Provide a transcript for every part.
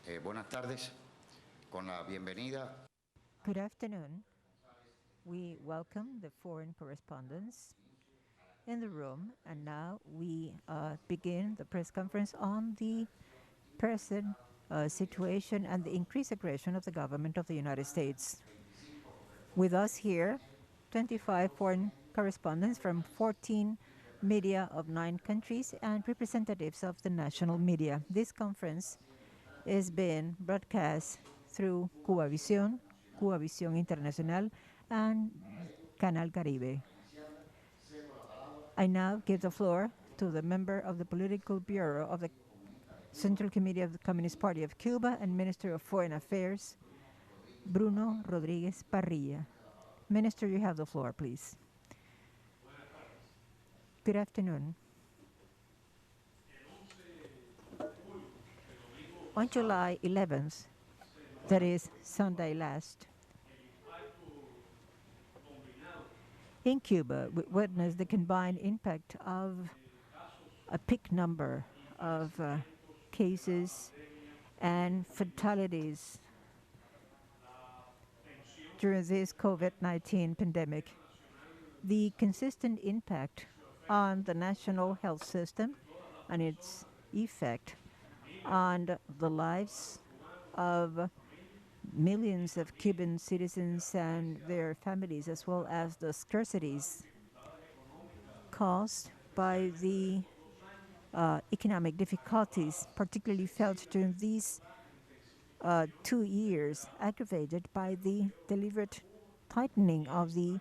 Buenas tardes, con la bienvenida. Good afternoon. We welcome the foreign correspondents in the room, and now we begin the press conference on the present situation and the increased aggression of the government of the United States. With us here, 25 foreign correspondents from 14 media of 9 countries and representatives of the national media. This conference is being broadcast through Cuba Visión Internacional, and Canal Caribe. I now give the floor to the member of the Political Bureau of the Central Committee of the Communist Party of Cuba and Minister of Foreign Affairs, Bruno Rodríguez Parrilla. Minister, you have the floor, please. Good afternoon. On July 11th, that is Sunday last, in Cuba, we witnessed the combined impact of a peak number of cases and fatalities during this COVID-19 pandemic. The consistent impact on the national health system and its effect on the lives of millions of Cuban citizens and their families, as well as the scarcities caused by the economic difficulties, particularly felt during these 2 years, aggravated by the deliberate tightening of the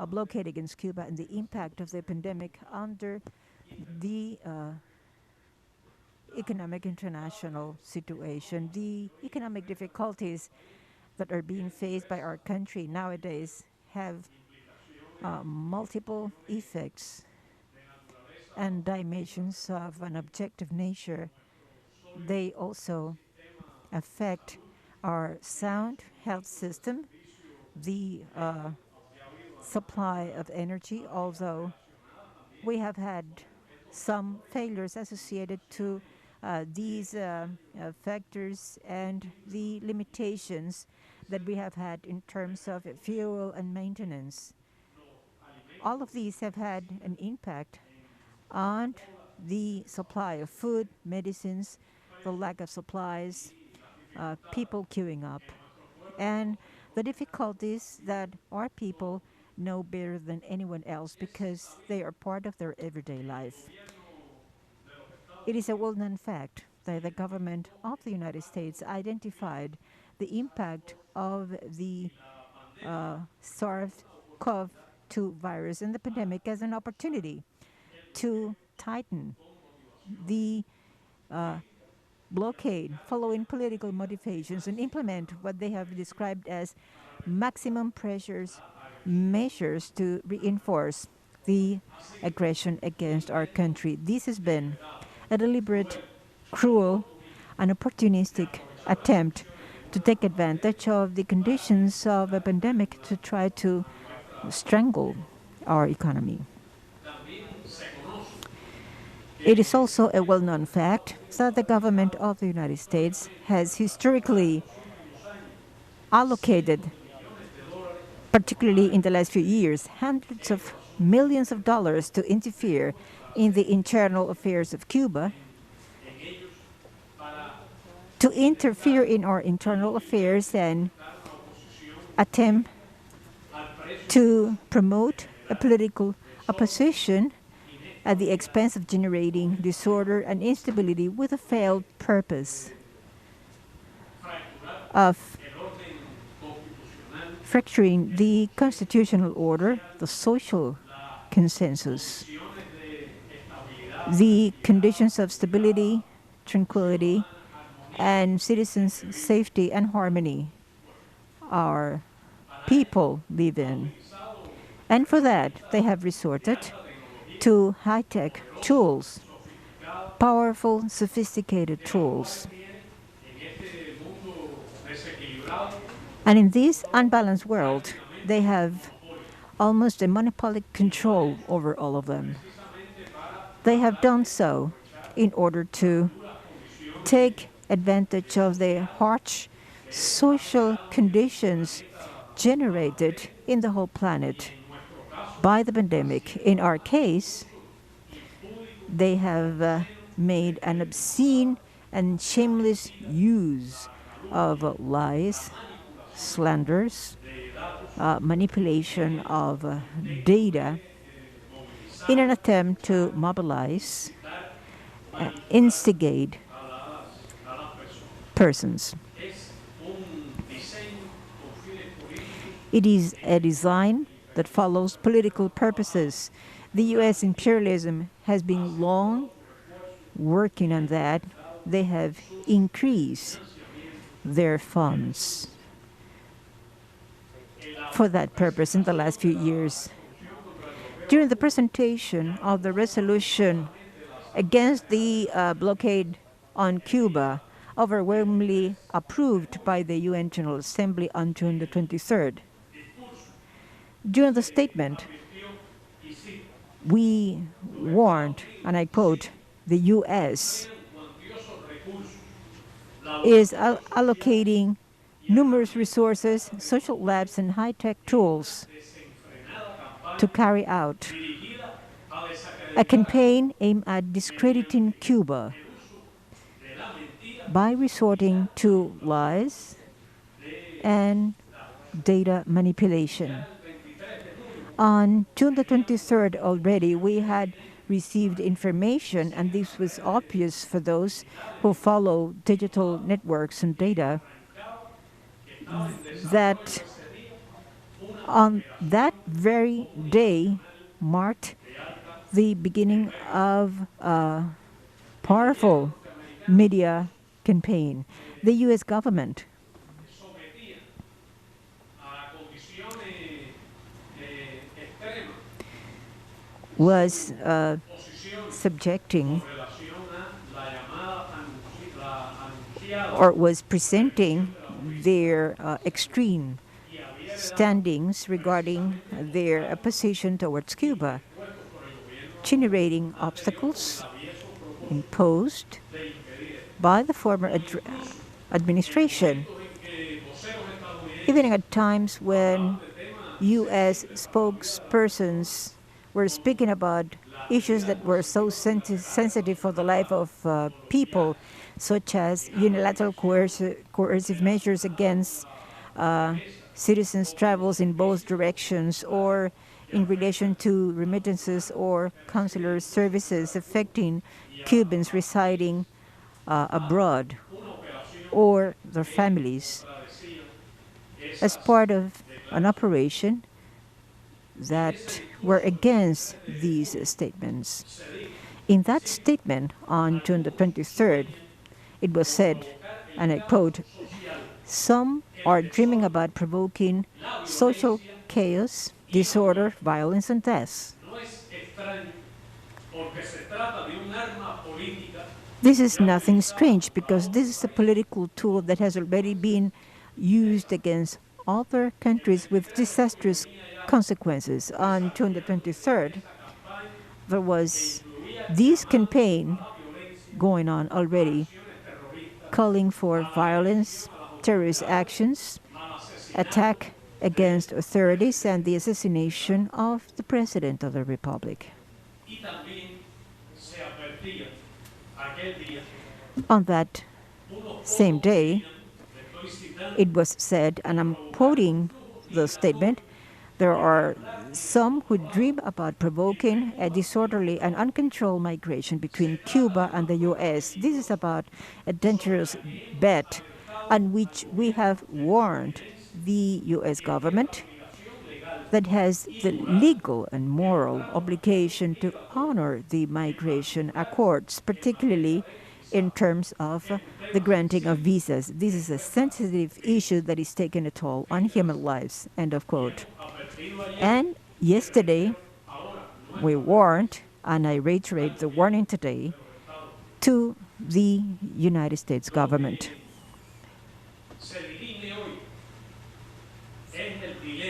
blockade against Cuba and the impact of the pandemic under the economic international situation. The economic difficulties that are being faced by our country nowadays have multiple effects and dimensions of an objective nature. They also affect our sound health system, the supply of energy, although we have had some failures associated to these factors and the limitations that we have had in terms of fuel and maintenance. All of these have had an impact on the supply of food, medicines, the lack of supplies, people queuing up, and the difficulties that our people know better than anyone else because they are part of their everyday life. It is a well-known fact that the government of the United States identified the impact of the SARS-CoV-2 virus and the pandemic as an opportunity to tighten the blockade following political motivations and implement what they have described as maximum pressures measures to reinforce the aggression against our country. This has been a deliberate, cruel, and opportunistic attempt to take advantage of the conditions of a pandemic to try to strangle our economy. It is also a well-known fact that the government of the United States has historically allocated, particularly in the last few years, hundreds of millions of dollars to interfere in the internal affairs of Cuba, to interfere in our internal affairs and attempt to promote a political opposition at the expense of generating disorder and instability with a failed purpose of fracturing the constitutional order, the social consensus, the conditions of stability, tranquility, and citizens' safety and harmony our people live in. And for that, they have resorted to high-tech tools, powerful, sophisticated tools. And in this unbalanced world, they have almost a monopolistic control over all of them. They have done so in order to take advantage of the harsh social conditions generated in the whole planet by the pandemic. In our case, they have made an obscene and shameless use of lies, slanders, manipulation of data in an attempt to mobilize, instigate persons. It is a design that follows political purposes. The U.S. imperialism has been long working on that. They have increased their funds for that purpose in the last few years. During the presentation of the resolution against the blockade on Cuba, overwhelmingly approved by the UN General Assembly on June the 23rd. During the statement, we warned, and I quote, the U.S. is allocating numerous resources, social labs, and high-tech tools to carry out a campaign aimed at discrediting Cuba by resorting to lies and data manipulation. On June the 23rd already, we had received information, and this was obvious for those who follow digital networks and data, that on that very day marked the beginning of a powerful media campaign. The U.S. government was subjecting or was presenting their extreme standings regarding their opposition towards Cuba, generating obstacles imposed by the former administration. Even at times when U.S. spokespersons were speaking about issues that were so sensitive for the life of people, such as unilateral coercive measures against citizens' travels in both directions, or in relation to remittances or consular services affecting Cubans residing abroad or their families, as part of an operation that were against these statements. In that statement on June the 23rd, it was said, and I quote, "Some are dreaming about provoking social chaos, disorder, violence, and death." This is nothing strange, because this is a political tool that has already been used against other countries with disastrous consequences. On June the 23rd, there was this campaign going on already, calling for violence, terrorist actions, attack against authorities, and the assassination of the President of the Republic. On that same day, it was said, and I'm quoting the statement, "There are some who dream about provoking a disorderly and uncontrolled migration between Cuba and the U.S. This is about a dangerous bet on which we have warned the U.S. government, that has the legal and moral obligation to honor the migration accords, particularly in terms of the granting of visas. This is a sensitive issue that is taking a toll on human lives," end of quote. And yesterday, we warned, and I reiterate the warning today, to the United States government.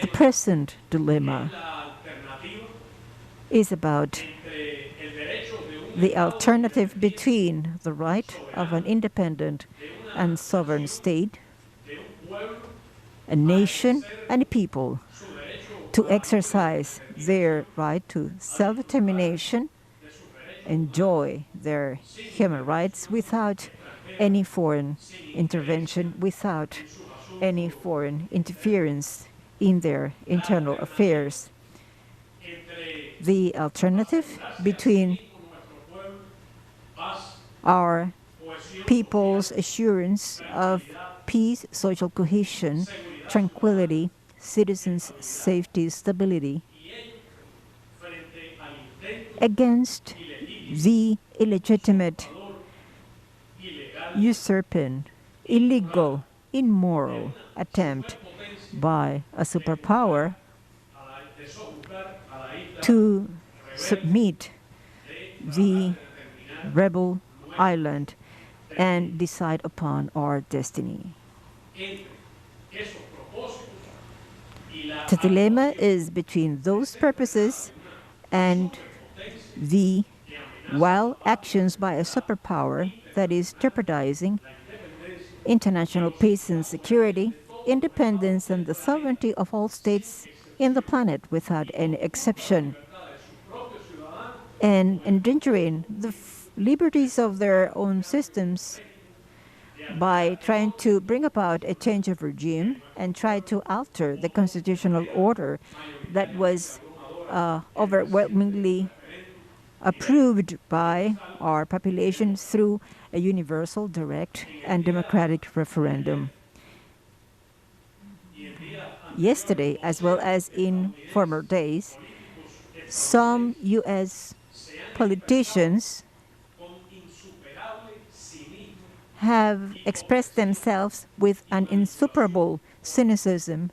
The present dilemma is about the alternative between the right of an independent and sovereign state, a nation and a people to exercise their right to self-determination, enjoy their human rights without any foreign intervention, without any foreign interference in their internal affairs. The alternative between our people's assurance of peace, social cohesion, tranquility, citizens' safety, stability, against the illegitimate, usurping, illegal, immoral attempt by a superpower to submit the rebel island and decide upon our destiny. The dilemma is between those purposes and the wild actions by a superpower that is jeopardizing international peace and security, independence, and the sovereignty of all states in the planet without any exception, and endangering the liberties of their own systems by trying to bring about a change of regime and try to alter the constitutional order that was overwhelmingly approved by our population through a universal, direct, and democratic referendum. Yesterday, as well as in former days, some U.S. politicians have expressed themselves with an insuperable cynicism,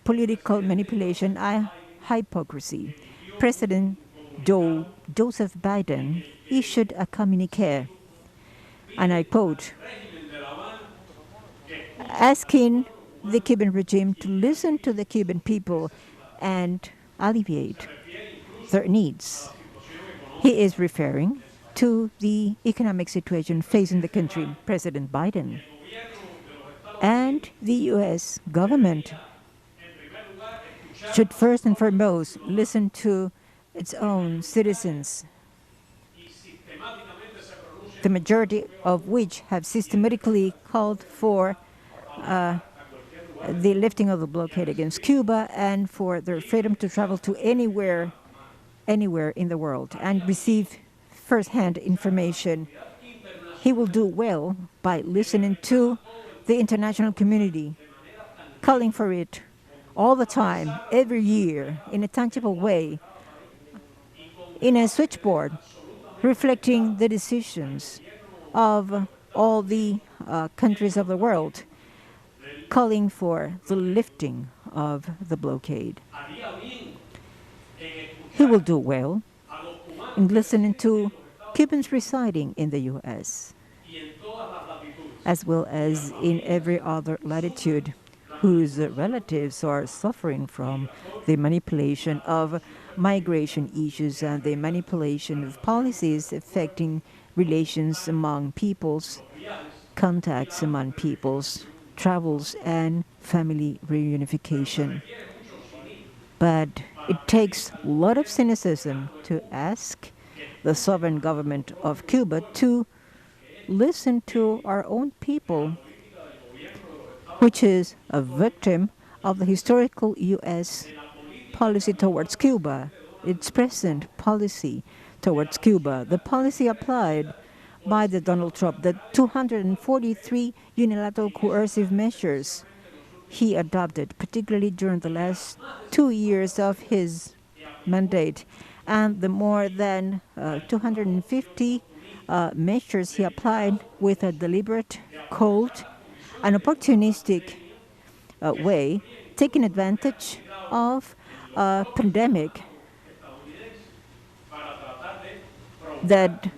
political manipulation, and hypocrisy. President Joseph Biden issued a communique, and I quote, asking the Cuban regime to listen to the Cuban people and alleviate their needs. He is referring to the economic situation facing the country. President Biden and the U.S. government should first and foremost listen to its own citizens, the majority of which have systematically called for the lifting of the blockade against Cuba and for their freedom to travel to anywhere in the world and receive first-hand information. He will do well by listening to the international community, calling for it all the time, every year, in a tangible way, in a switchboard, reflecting the decisions of all the countries of the world, calling for the lifting of the blockade. He will do well in listening to Cubans residing in the U.S., as well as in every other latitude whose relatives are suffering from the manipulation of migration issues and the manipulation of policies affecting relations among peoples, contacts among peoples, travels, and family reunification. But it takes a lot of cynicism to ask the sovereign government of Cuba to listen to our own people, which is a victim of the historical U.S. policy towards Cuba, its present policy towards Cuba, the policy applied by the Donald Trump, the 243 unilateral coercive measures he adopted, particularly during the last 2 years of his mandate, and the more than 250 measures he applied with a deliberate, cold, and opportunistic way, taking advantage of a pandemic that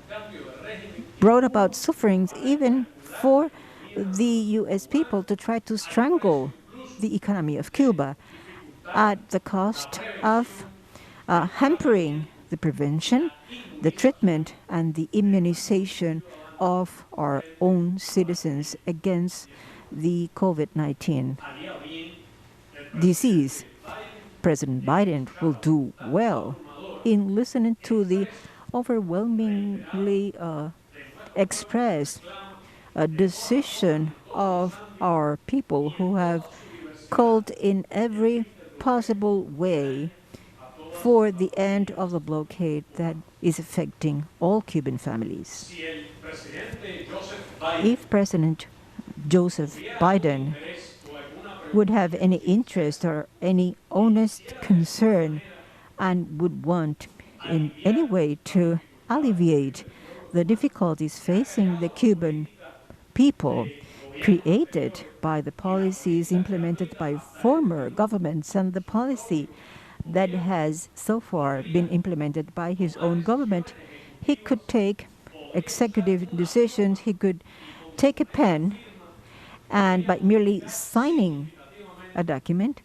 brought about sufferings even for the U.S. people to try to strangle the economy of Cuba at the cost of hampering the prevention, the treatment, and the immunization of our own citizens against the COVID-19 disease. President Biden will do well in listening to the overwhelmingly expressed decision of our people who have called in every possible way for the end of the blockade that is affecting all Cuban families. If President Joseph Biden would have any interest or any honest concern and would want in any way to alleviate the difficulties facing the Cuban people created by the policies implemented by former governments and the policy that has so far been implemented by his own government, he could take executive decisions, he could take a pen and by merely signing a document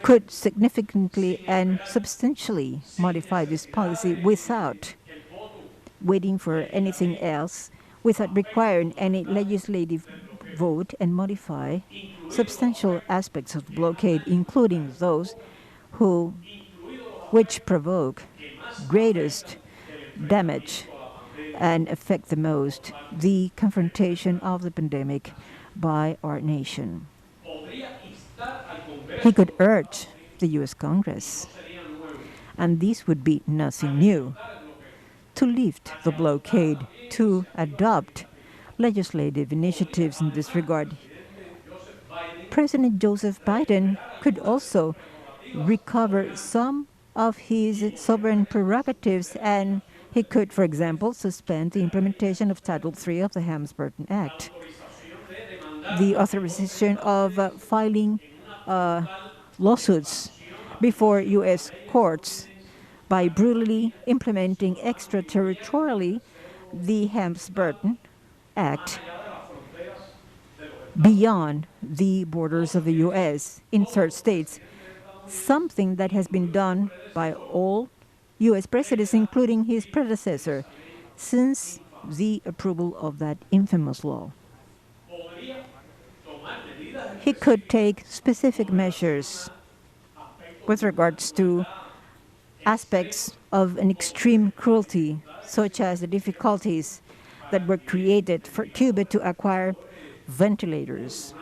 could significantly and substantially modify this policy without waiting for anything else, without requiring any legislative vote, and modify substantial aspects of the blockade, including those which provoke greatest damage and affect the most the confrontation of the pandemic by our nation. He could urge the U.S. Congress, and this would be nothing new, to lift the blockade, to adopt legislative initiatives in this regard. President Joseph Biden could also recover some of his sovereign prerogatives, and he could, for example, suspend the implementation of Title III of the Helms-Burton Act, the authorization of filing lawsuits before U.S. courts by brutally implementing extraterritorially the Helms-Burton Act beyond the borders of the U.S. in third states, something that has been done by all U.S. presidents, including his predecessor, since the approval of that infamous law. He could take specific measures with regards to aspects of an extreme cruelty, such as the difficulties that were created for Cuba to acquire ventilators.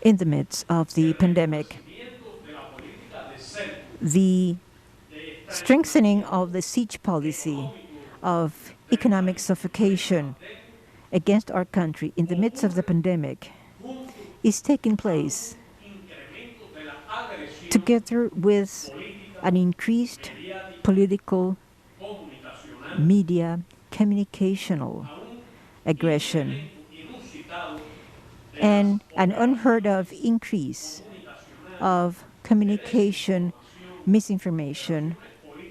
In the midst of the pandemic, the strengthening of the siege policy of economic suffocation against our country in the midst of the pandemic is taking place together with an increased political, media, communicational aggression and an unheard of increase of communication misinformation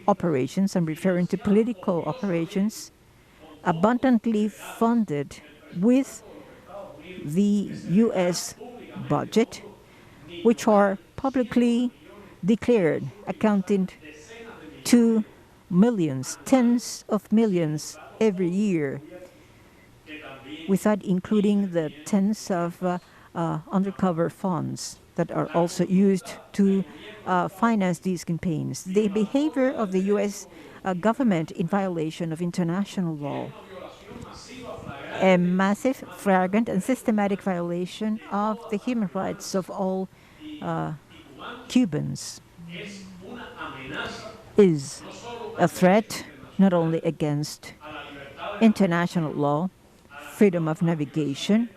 operations, I'm referring to political operations, abundantly funded with the U.S. budget, which are publicly declared, accounting to millions, tens of millions every year, without including the tens of undercover funds that are also used to finance these campaigns. The behavior of the U.S. Government in violation of international law, a massive, flagrant, and systematic violation of the human rights of all Cubans, is a threat not only against international law, freedom of navigation,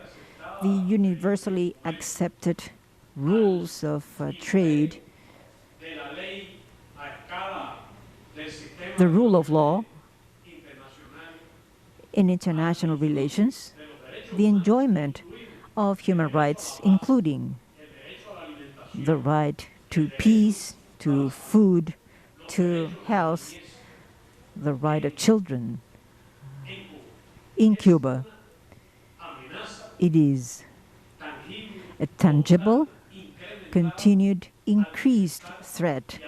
the universally accepted rules of trade, the rule of law in international relations, the enjoyment of human rights, including the right to peace, to food, to health, the right of children. In Cuba, it is a tangible continued increased threat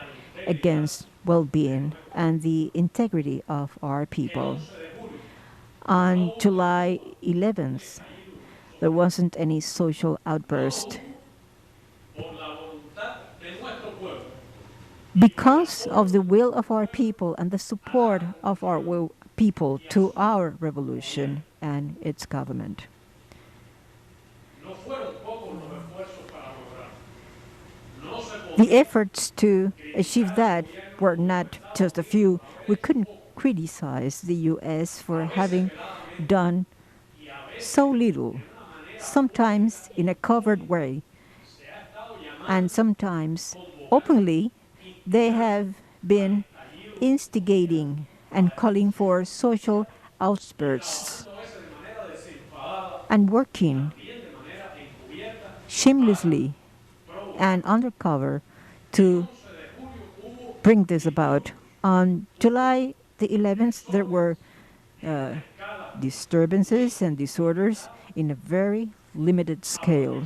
against well-being and the integrity of our people. On July 11th, there wasn't any social outburst. Because of the will of our people and the support of our people to our revolution and its government. The efforts to achieve that were not just a few. We couldn't criticize the U.S. for having done so little, sometimes in a covert way, and sometimes openly. They have been instigating and calling for social outbursts and working shamelessly and undercover to bring this about. On July the 11th, there were disturbances and disorders in a very limited scale.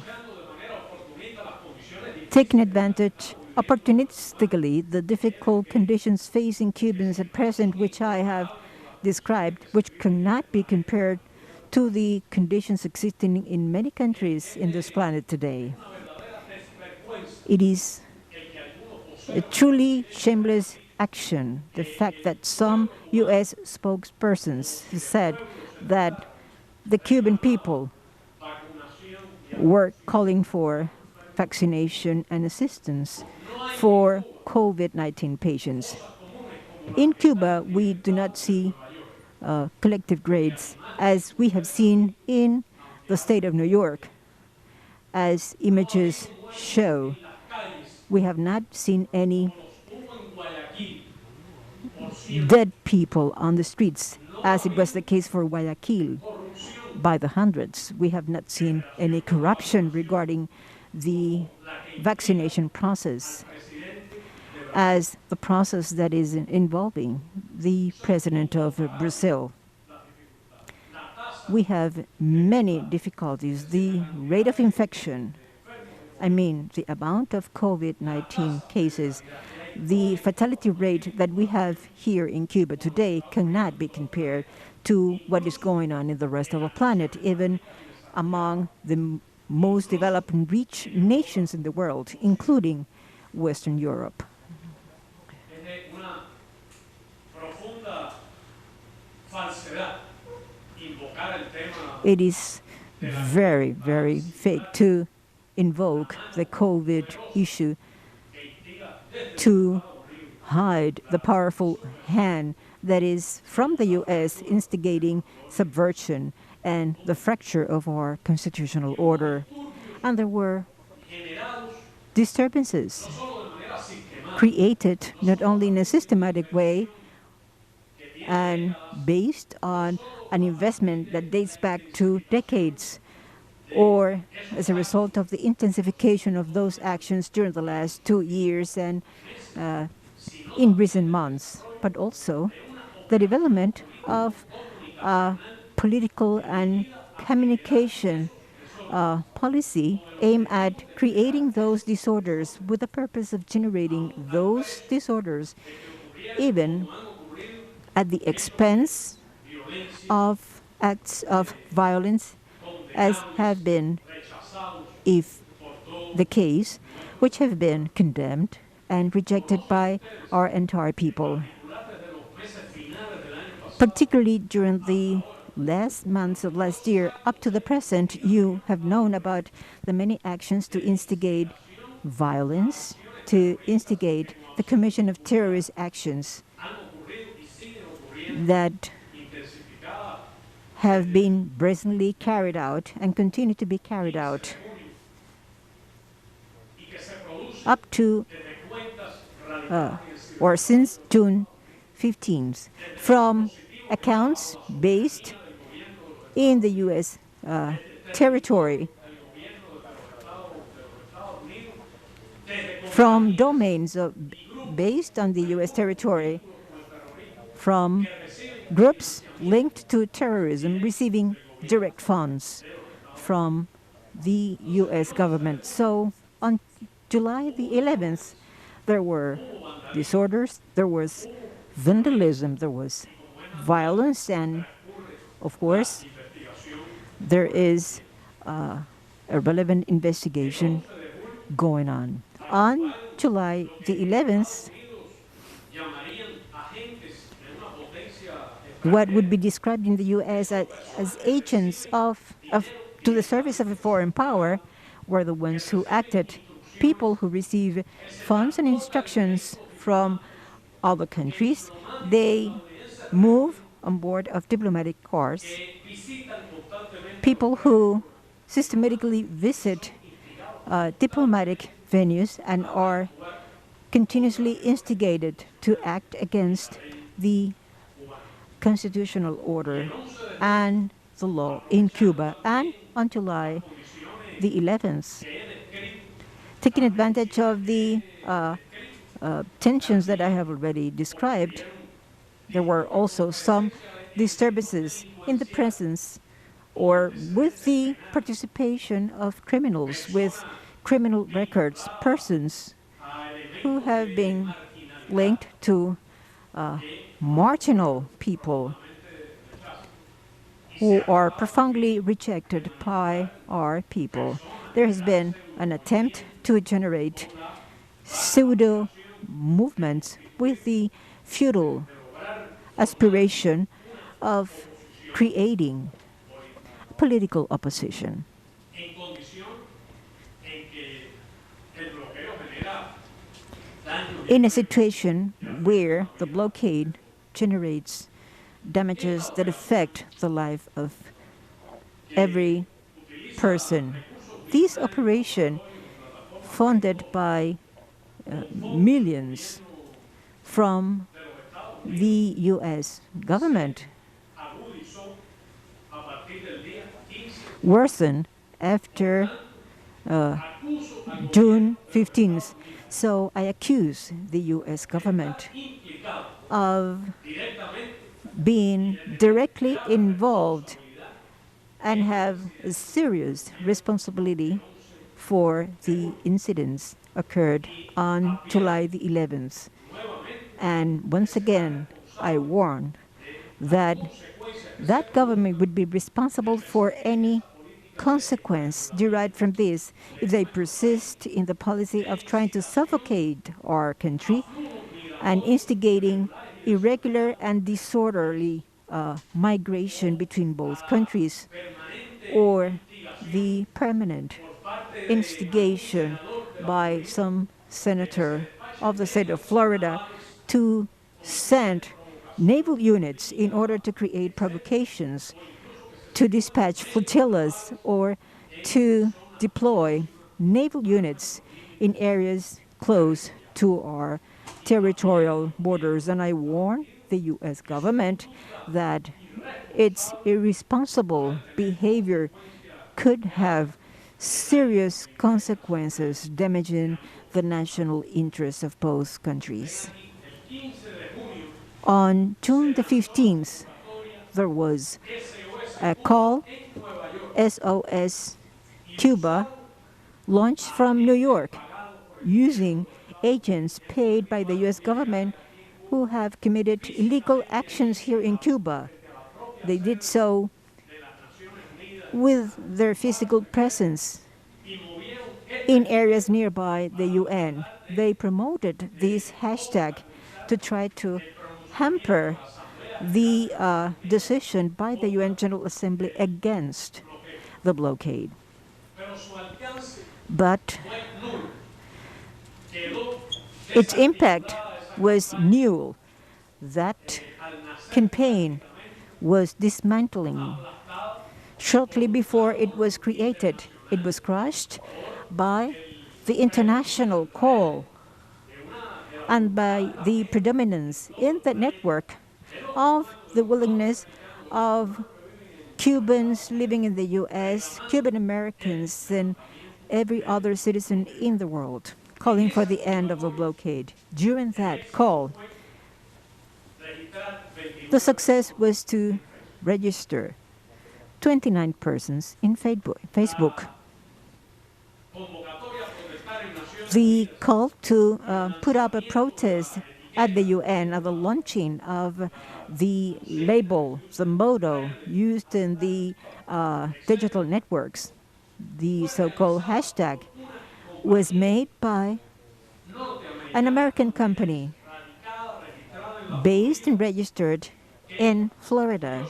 Taking advantage opportunistically the difficult conditions facing Cubans at present, which I have described, which cannot be compared to the conditions existing in many countries in this planet today. It is a truly shameless action, the fact that some U.S. spokespersons said that the Cuban people were calling for vaccination and assistance for COVID-19 patients. In Cuba, we do not see collective grades as we have seen in the state of New York. As images show, we have not seen any dead people on the streets, as it was the case for Guayaquil by the hundreds. We have not seen any corruption regarding the vaccination process, as the process that is involving the president of Brazil. We have many difficulties. The rate of infection, the amount of COVID-19 cases, the fatality rate that we have here in Cuba today cannot be compared to what is going on in the rest of the planet, even among the most developed and rich nations in the world, including Western Europe. It is very, very fake to invoke the COVID issue to hide the powerful hand that is from the U.S. instigating subversion and the fracture of our constitutional order. And there were disturbances created not only in a systematic way and based on an investment that dates back to decades, or as a result of the intensification of those actions during the last 2 years and in recent months, but also the development of political and communication policy aimed at creating those disorders with the purpose of generating those disorders, even at the expense of acts of violence, as have been, if the case, which have been condemned and rejected by our entire people. Particularly during the last months of last year, up to the present, you have known about the many actions to instigate violence, to instigate the commission of terrorist actions that have been brazenly carried out and continue to be carried out up to or since June 15th from accounts based in the U.S. Territory, from domains based on the U.S. territory, from groups linked to terrorism receiving direct funds from the U.S. government. So on July the 11th, there were disorders, there was vandalism, there was violence, and of course, there is a relevant investigation going on. On July the 11th, what would be described in the U.S. as agents to the service of a foreign power were the ones who acted, people who receive funds and instructions from other countries. They move on board of diplomatic cars, people who systematically visit diplomatic venues and are continuously instigated to act against the constitutional order and the law in Cuba. And on July the 11th, taking advantage of the tensions that I have already described, there were also some disturbances in the presence or with the participation of criminals with criminal records, persons who have been linked to marginal people who are profoundly rejected by our people. There has been an attempt to generate pseudo movements with the futile aspiration of creating political opposition. In a situation where the blockade generates damages that affect the life of every person, this operation, funded by millions from the U.S. government, worsened after June 15th. So I accuse the U.S. government of being directly involved and have a serious responsibility for the incidents occurred on July the 11th. And once again, I warn that that government would be responsible for any consequence derived from this if they persist in the policy of trying to suffocate our country and instigating irregular and disorderly migration between both countries, or the permanent instigation by some senator of the state of Florida to send naval units in order to create provocations, to dispatch flotillas, or to deploy naval units in areas close to our territorial borders. And I warn the U.S. government that its irresponsible behavior could have serious consequences damaging the national interests of both countries. On June the 15th, there was a call, SOS Cuba, launched from New York using agents paid by the U.S. government who have committed illegal actions here in Cuba. They did so with their physical presence in areas nearby the UN. They promoted this hashtag to try to hamper the decision by the UN General Assembly against the blockade. But its impact was null. That campaign was dismantling. Shortly before it was created, it was crushed by the international call and by the predominance in the network of the willingness of Cubans living in the U.S., Cuban Americans, and every other citizen in the world calling for the end of the blockade. During that call, the success was to register 29 persons in Facebook. the call to put up a protest at the UN of the launching of the label, the motto used in the digital networks, the so-called hashtag, was made by an American company based and registered in Florida.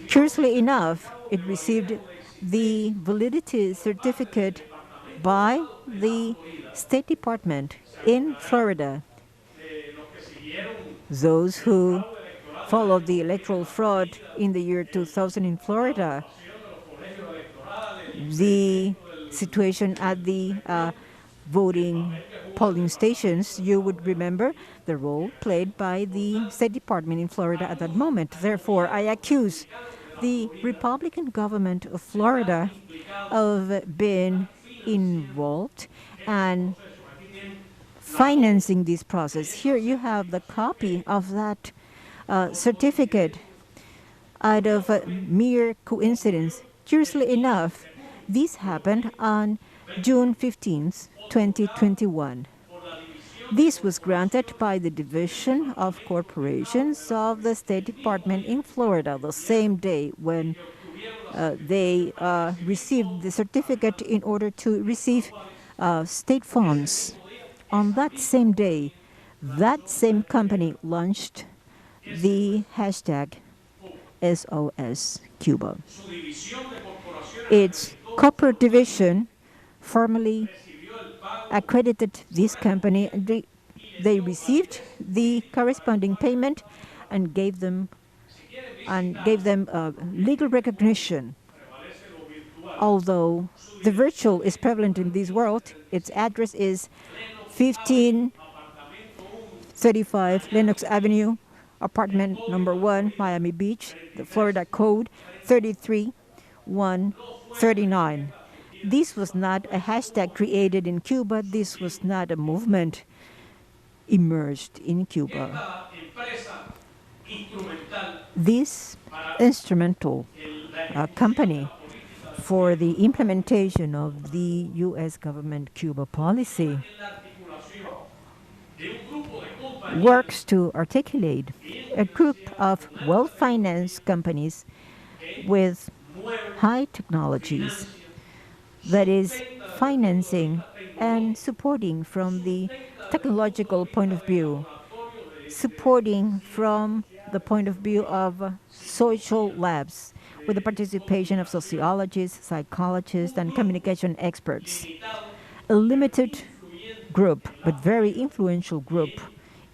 Curiously enough, it received the validity certificate by the State Department in Florida. Those who followed the electoral fraud in the year 2000 in Florida, the situation at the voting polling stations, you would remember the role played by the State Department in Florida at that moment. Therefore, I accuse the Republican government of Florida of being involved and financing this process. Here you have the copy of that certificate out of a mere coincidence. Curiously enough, this happened on June 15th, 2021. This was granted by the Division of Corporations of the State Department in Florida the same day when they received the certificate in order to receive state funds. On that same day, that same company launched the hashtag SOS Cuba. Its corporate division formally accredited this company, and they received the corresponding payment and gave them legal recognition. Although the virtual is prevalent in this world, its address is 1535 Lenox Avenue, apartment number 1, Miami Beach, the Florida code 33139. This was not a hashtag created in Cuba. This was not a movement emerged in Cuba. This instrumental company for the implementation of the U.S. government Cuba policy works to articulate a group of well-financed companies with high technologies that is financing and supporting from the technological point of view, supporting from the point of view of social labs with the participation of sociologists, psychologists, and communication experts. A limited group, but very influential group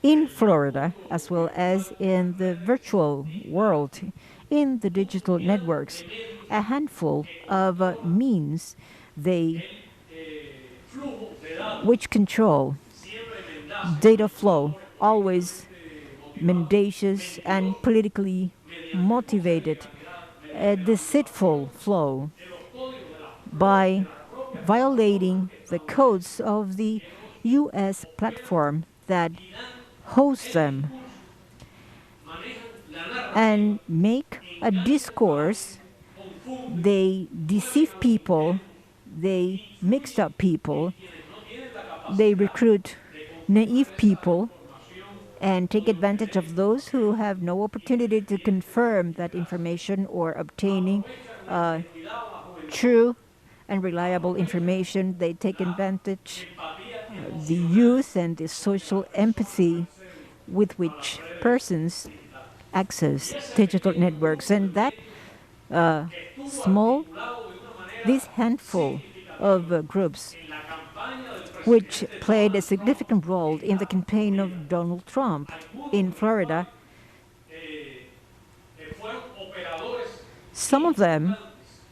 in Florida, as well as in the virtual world, in the digital networks, a handful of means which control data flow, always mendacious and politically motivated, a deceitful flow by violating the codes of the U.S. platform that hosts them and make a discourse. They deceive people, they mix up people, they recruit naive people and take advantage of those who have no opportunity to confirm that information or obtaining true and reliable information. They take advantage of the youth and the social empathy with which persons access digital networks. And that this handful of groups which played a significant role in the campaign of Donald Trump in Florida, some of them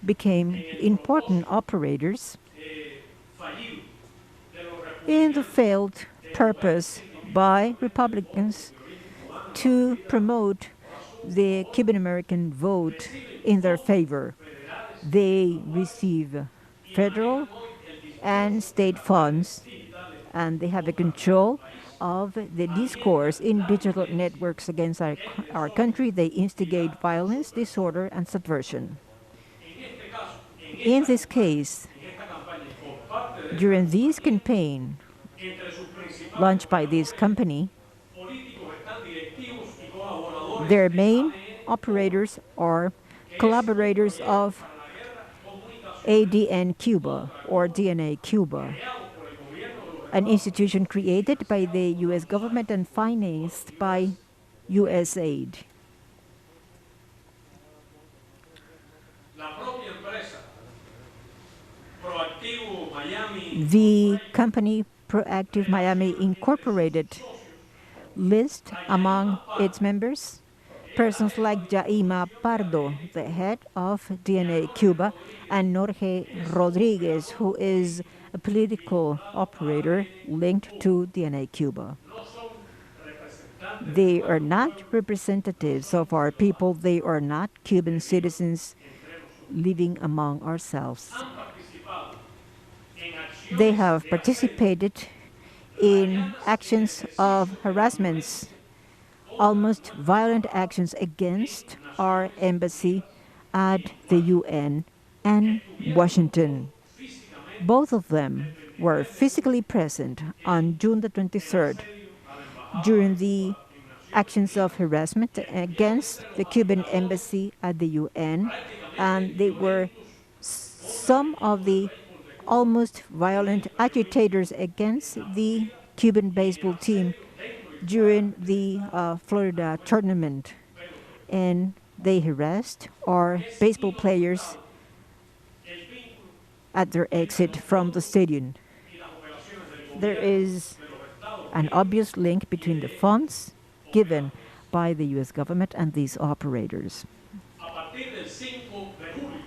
became important operators in the failed purpose by Republicans to promote the Cuban American vote in their favor. They receive federal and state funds, and they have a control of the discourse in digital networks against our country. They instigate violence, disorder, and subversion. In this case, During this campaign, launched by this company, their main operators are collaborators of ADN Cuba or DNA Cuba, an institution created by the U.S. government and financed by U.S. aid. The company Proactive Miami Incorporated lists among its members persons like Yaima Pardo, the head of DNA Cuba, and Jorge Rodríguez, who is a political operator linked to DNA Cuba. They are not representatives of our people. They are not Cuban citizens living among ourselves. They have participated in actions of harassments, almost violent actions against our embassy at the UN and Washington. Both of them were physically present on June the 23rd during the actions of harassment against the Cuban embassy at the UN, and they were some of the almost violent agitators against the Cuban baseball team during the Florida tournament, and they harassed our baseball players at their exit from the stadium. There is an obvious link between the funds given by the U.S. government and these operators.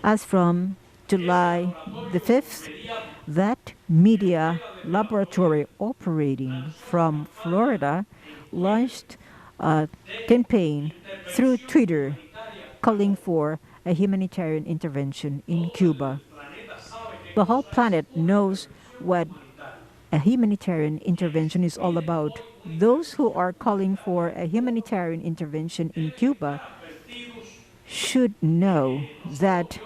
As from July the 5th, that media laboratory operating from Florida launched a campaign through Twitter calling for a humanitarian intervention in Cuba. The whole planet knows what a humanitarian intervention is all about. Those who are calling for a humanitarian intervention in Cuba should know that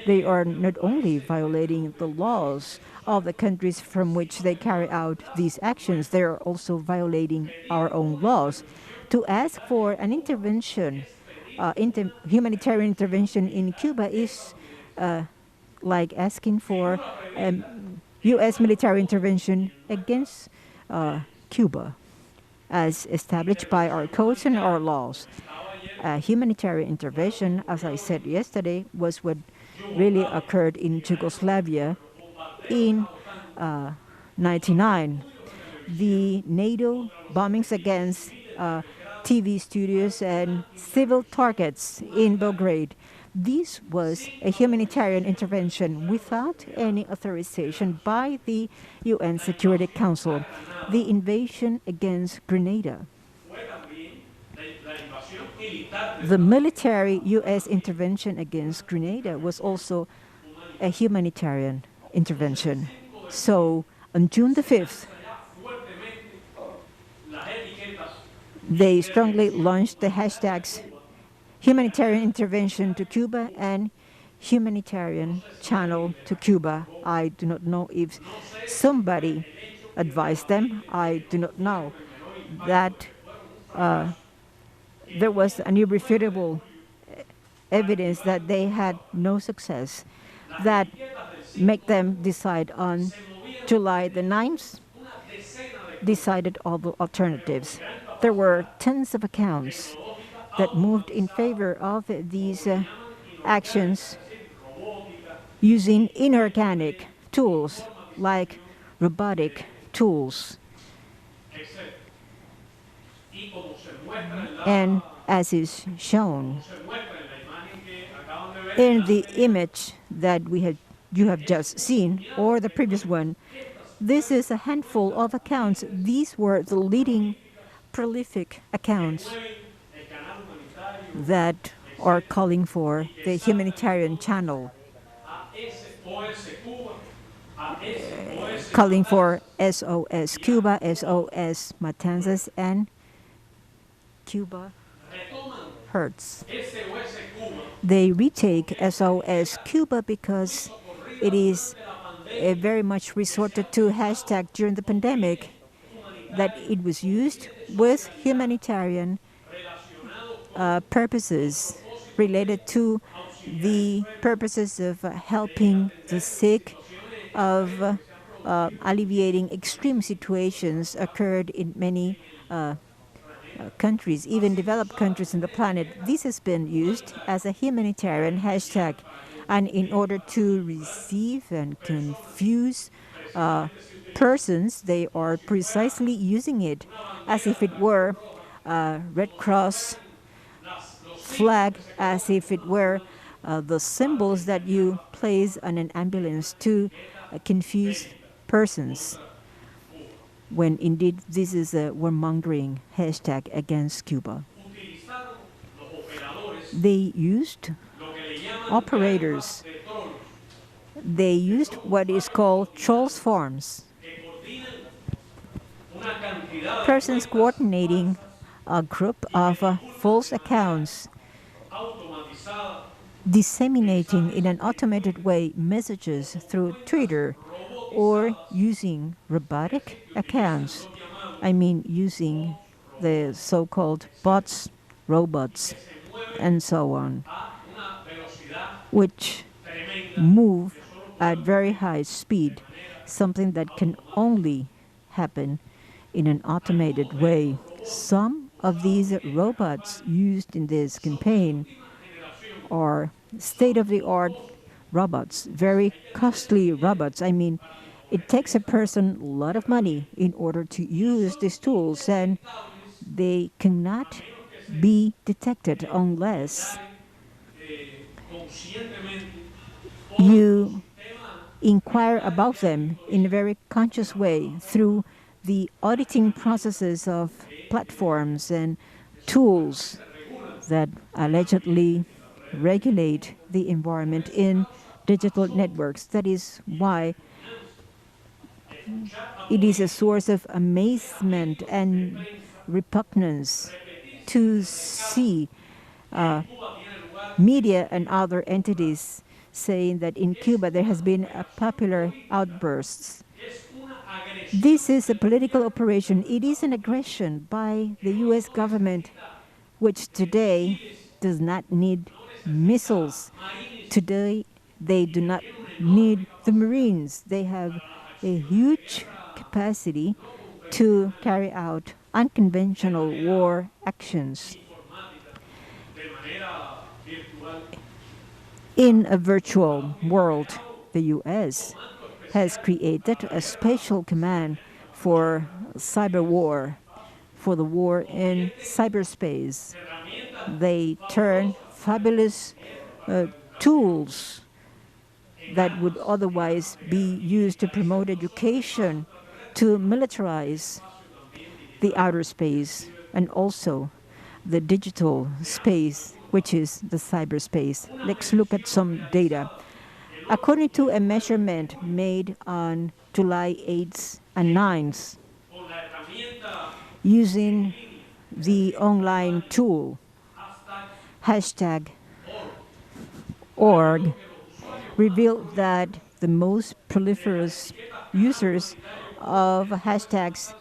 they are not only violating the laws of the countries from which they carry out these actions, they are also violating our own laws. To ask for an intervention, humanitarian intervention in Cuba is like asking for U.S. military intervention against Cuba, as established by our codes and our laws. Humanitarian intervention, as I said yesterday, was what really occurred in Yugoslavia in 1999. The NATO bombings against TV studios and civil targets in Belgrade. This was a humanitarian intervention without any authorization by the UN Security Council. The invasion against Grenada. The military U.S. intervention against Grenada was also a humanitarian intervention. So on June the 5th, they strongly launched the hashtags humanitarian intervention to Cuba and humanitarian channel to Cuba. I do not know if somebody advised them. I do not know that there was an irrefutable evidence that they had no success that make them decide on July the 9th, decided all the alternatives. There were tens of accounts that moved in favor of these actions using inorganic tools like robotic tools. And as is shown in the image that you have just seen, or the previous one, this is a handful of accounts. These were the leading prolific accounts that are calling for the humanitarian channel, calling for SOS Cuba, SOS Matanzas, and Cuba Hurts. They retake SOS Cuba because it is very much resorted to hashtag during the pandemic, that it was used with humanitarian purposes related to the purposes of helping the sick, of alleviating extreme situations occurred in many countries, even developed countries in the planet. This has been used as a humanitarian hashtag, and in order to receive and confuse persons, they are precisely using it as if it were a Red Cross flag, as if it were the symbols that you place on an ambulance to confuse persons, when indeed this is a warmongering hashtag against Cuba. They used operators. They used what is called trolls forms, persons coordinating a group of false accounts, disseminating in an automated way messages through Twitter, or using robotic accounts. I mean, using the so-called bots, robots, and so on, which move at very high speed, something that can only happen in an automated way. Some of these robots used in this campaign are state-of-the-art robots, very costly robots. I mean, it takes a person a lot of money in order to use these tools, and they cannot be detected unless you inquire about them in a very conscious way through the auditing processes of platforms and tools that allegedly regulate the environment in digital networks. That is why it is a source of amazement and repugnance to see media and other entities saying that in Cuba there has been a popular outbursts. This is a political operation. It is an aggression by the U.S. government, which today does not need missiles. Today they do not need the Marines. They have a huge capacity to carry out unconventional war actions in a virtual world. The U.S. has created a special command for cyber war, for the war in cyberspace. They turn fabulous tools that would otherwise be used to promote education to militarize the outer space and also the digital space, which is the cyberspace. Let's look at some data. According to a measurement made on July 8th and 9th, using the online tool hashtag org, revealed that the most proliferous users of hashtags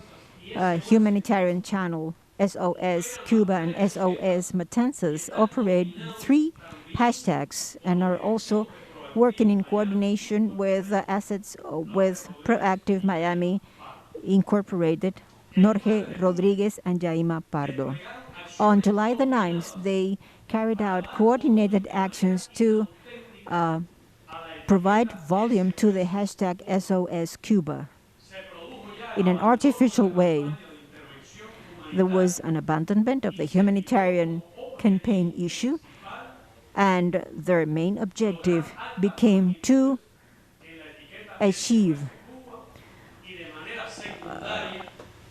humanitarian channel SOS Cuba and SOS Matanzas operate 3 hashtags and are also working in coordination with assets with Proactive Miami Incorporated, Bruno Rodríguez and Jaima Pardo. On July the 9th, they carried out coordinated actions to provide volume to the hashtag SOS Cuba. In an artificial way, there was an abandonment of the humanitarian campaign issue, and their main objective became to achieve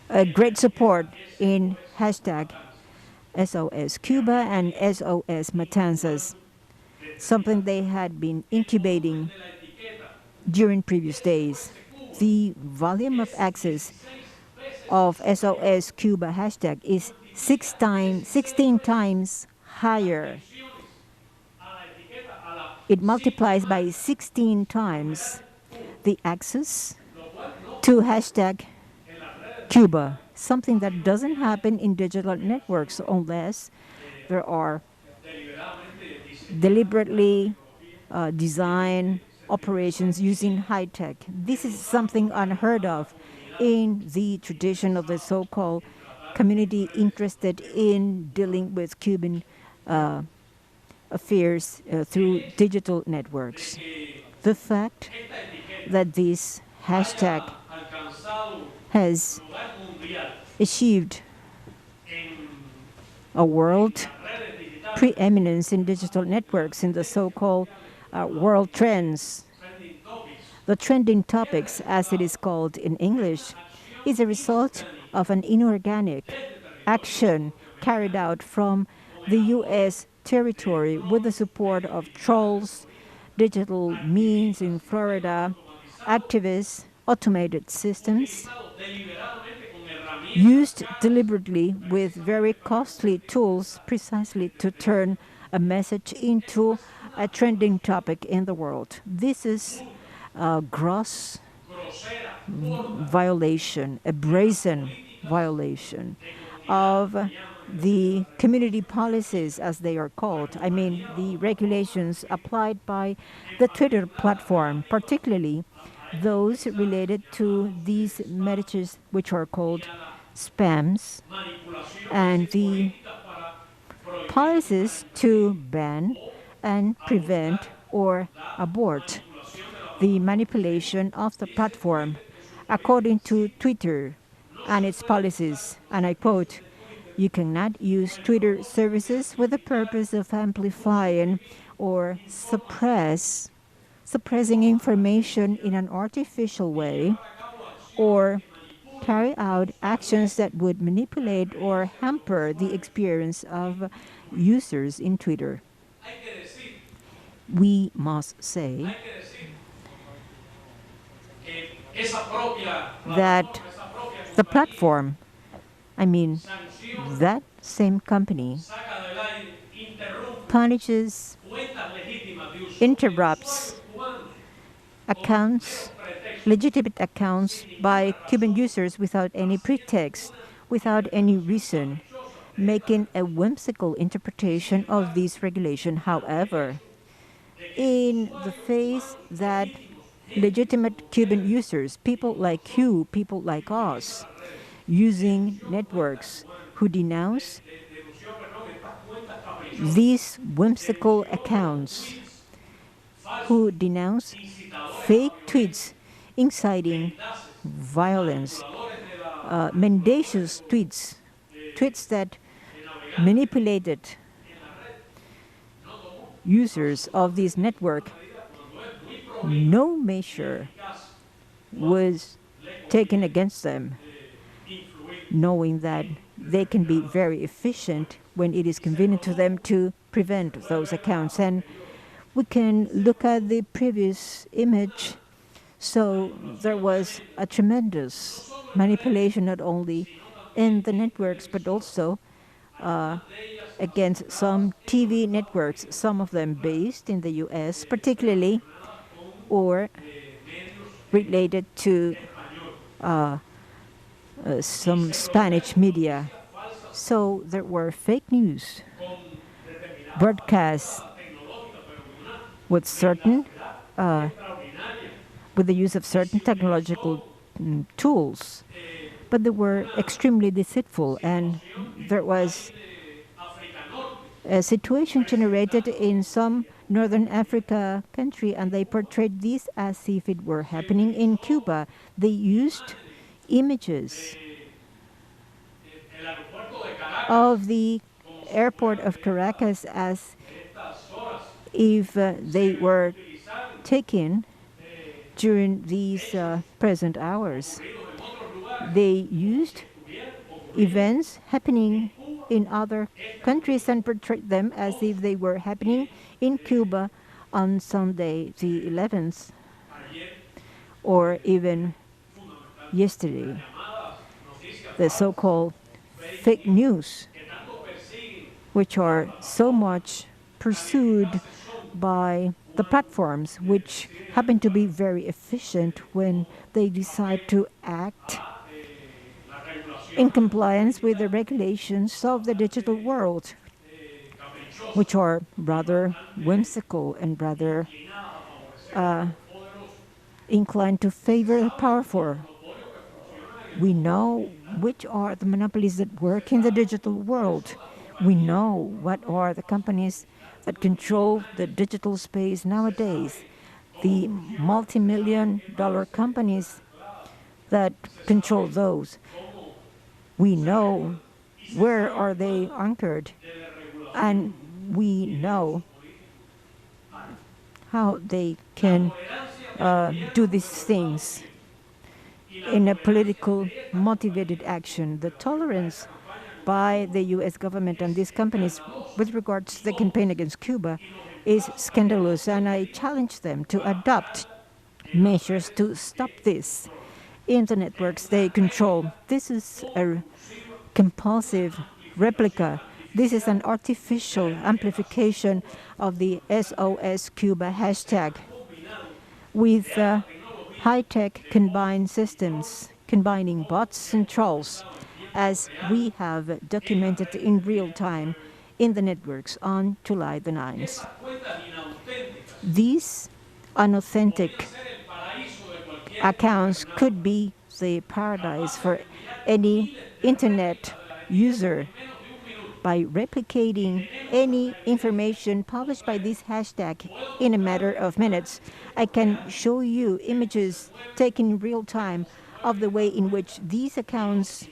a great support in hashtag SOS Cuba and SOS Matanzas, something they had been incubating during previous days. The volume of access of SOS Cuba hashtag is 16 times higher. It multiplies by 16 times the access to hashtag Cuba, something that doesn't happen in digital networks unless there are deliberately designed operations using high tech. This is something unheard of in the tradition of the so-called community interested in dealing with Cuban affairs through digital networks. The fact that this hashtag has achieved a world preeminence in digital networks in the so-called world trends. The trending topics, as it is called in English, is a result of an inorganic action carried out from the U.S. territory with the support of trolls, digital means in Florida, activists, automated systems, used deliberately with very costly tools precisely to turn a message into a trending topic in the world. This is a gross violation, a brazen violation of the community policies, as they are called. I mean, the regulations applied by the Twitter platform, particularly those related to these messages which are called spams, and the policies to ban and prevent or abort the manipulation of the platform according to Twitter and its policies. And I quote, "You cannot use Twitter services with the purpose of amplifying or suppressing information in an artificial way, or carry out actions that would manipulate or hamper the experience of users in Twitter." We must say that the platform, I mean, that same company punishes, interrupts accounts, legitimate accounts by Cuban users without any pretext, without any reason, making a whimsical interpretation of this regulation. However, in the face that legitimate Cuban users, people like you, people like us, using networks who denounce these whimsical accounts, who denounce fake tweets inciting violence, mendacious tweets, tweets that manipulated users of this network, no measure was taken against them, knowing that they can be very efficient when it is convenient to them to prevent those accounts. And we can look at the previous image. So there was a tremendous manipulation, not only in the networks, but also against some TV networks, some of them based in the U.S., particularly, or related to some Spanish media. So there were fake news broadcasts with certain, with the use of certain technological tools, but they were extremely deceitful, and there was a situation generated in some Northern Africa country, and they portrayed this as if it were happening in Cuba. They used images of the airport of Caracas as if they were taken during these present hours. They used events happening in other countries and portrayed them as if they were happening in Cuba on Sunday the 11th, or even yesterday. The so-called fake news, which are so much pursued by the platforms, which happen to be very efficient when they decide to act in compliance with the regulations of the digital world, which are rather whimsical and rather inclined to favor the powerful. We know which are the monopolies that work in the digital world. We know what are the companies that control the digital space nowadays. The multi-million-dollar companies that control those. We know where are they anchored, and we know how they can do these things in a political motivated action. The tolerance by the U.S. government and these companies with regards to the campaign against Cuba is scandalous, and I challenge them to adopt measures to stop this in the networks they control. This is a compulsive replica. This is an artificial amplification of the SOS Cuba hashtag with high-tech combined systems, combining bots and trolls, as we have documented in real time in the networks on July the 9th. These unauthentic accounts could be the paradise for any internet user. By replicating any information published by this hashtag in a matter of minutes, I can show you images taken in real time of the way in which these accounts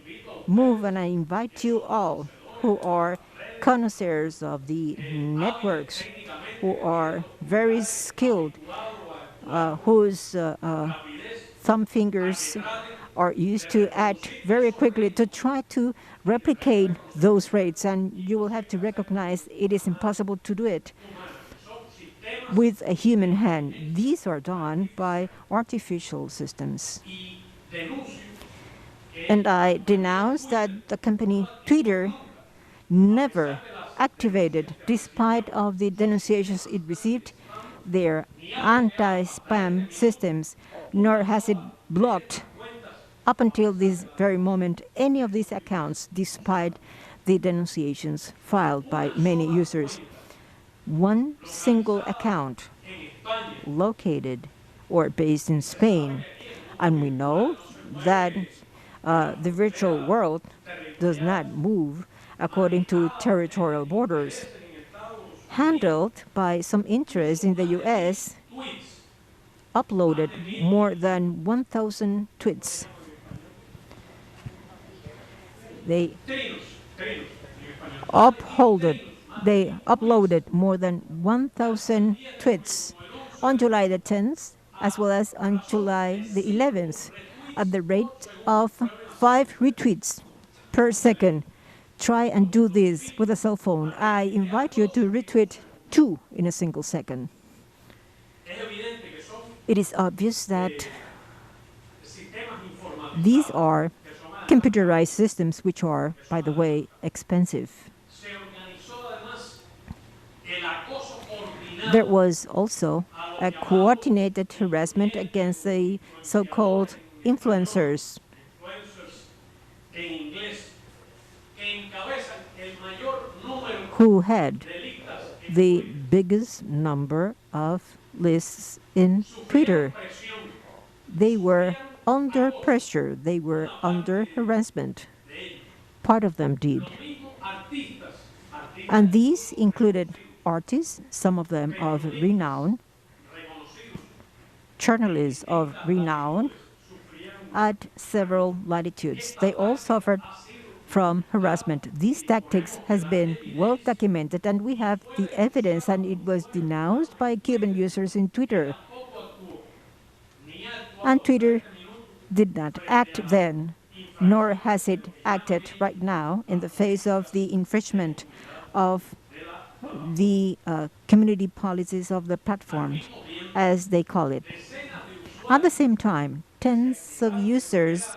move, and I invite you all who are connoisseurs of the networks, who are very skilled, whose thumb fingers are used to act very quickly, to try to replicate those rates, and you will have to recognize it is impossible to do it with a human hand. These are done by artificial systems. And I denounce that the company Twitter never activated, despite of the denunciations it received, their anti-spam systems, nor has it blocked up until this very moment any of these accounts, despite the denunciations filed by many users. One single account located or based in Spain, and we know that the virtual world does not move according to territorial borders, handled by some interest in the U.S., uploaded more than 1,000 tweets. They uploaded more than 1,000 tweets on July the 10th, as well as on July the 11th, at the rate of 5 retweets per second. Try and do this with a cell phone. I invite you to retweet 2 in a single second. It is obvious that these are computerized systems, which are, by the way, expensive. There was also a coordinated harassment against the so-called influencers, who had the biggest number of lists in Twitter. They were under pressure, they were under harassment. Part of them did. And these included artists, some of them of renown, journalists of renown at several latitudes. They all suffered from harassment. These tactics has been well documented, and we have the evidence, and it was denounced by Cuban users in Twitter. And Twitter did not act then, nor has it acted right now in the face of the infringement of the community policies of the platform, as they call it. At the same time, tens of users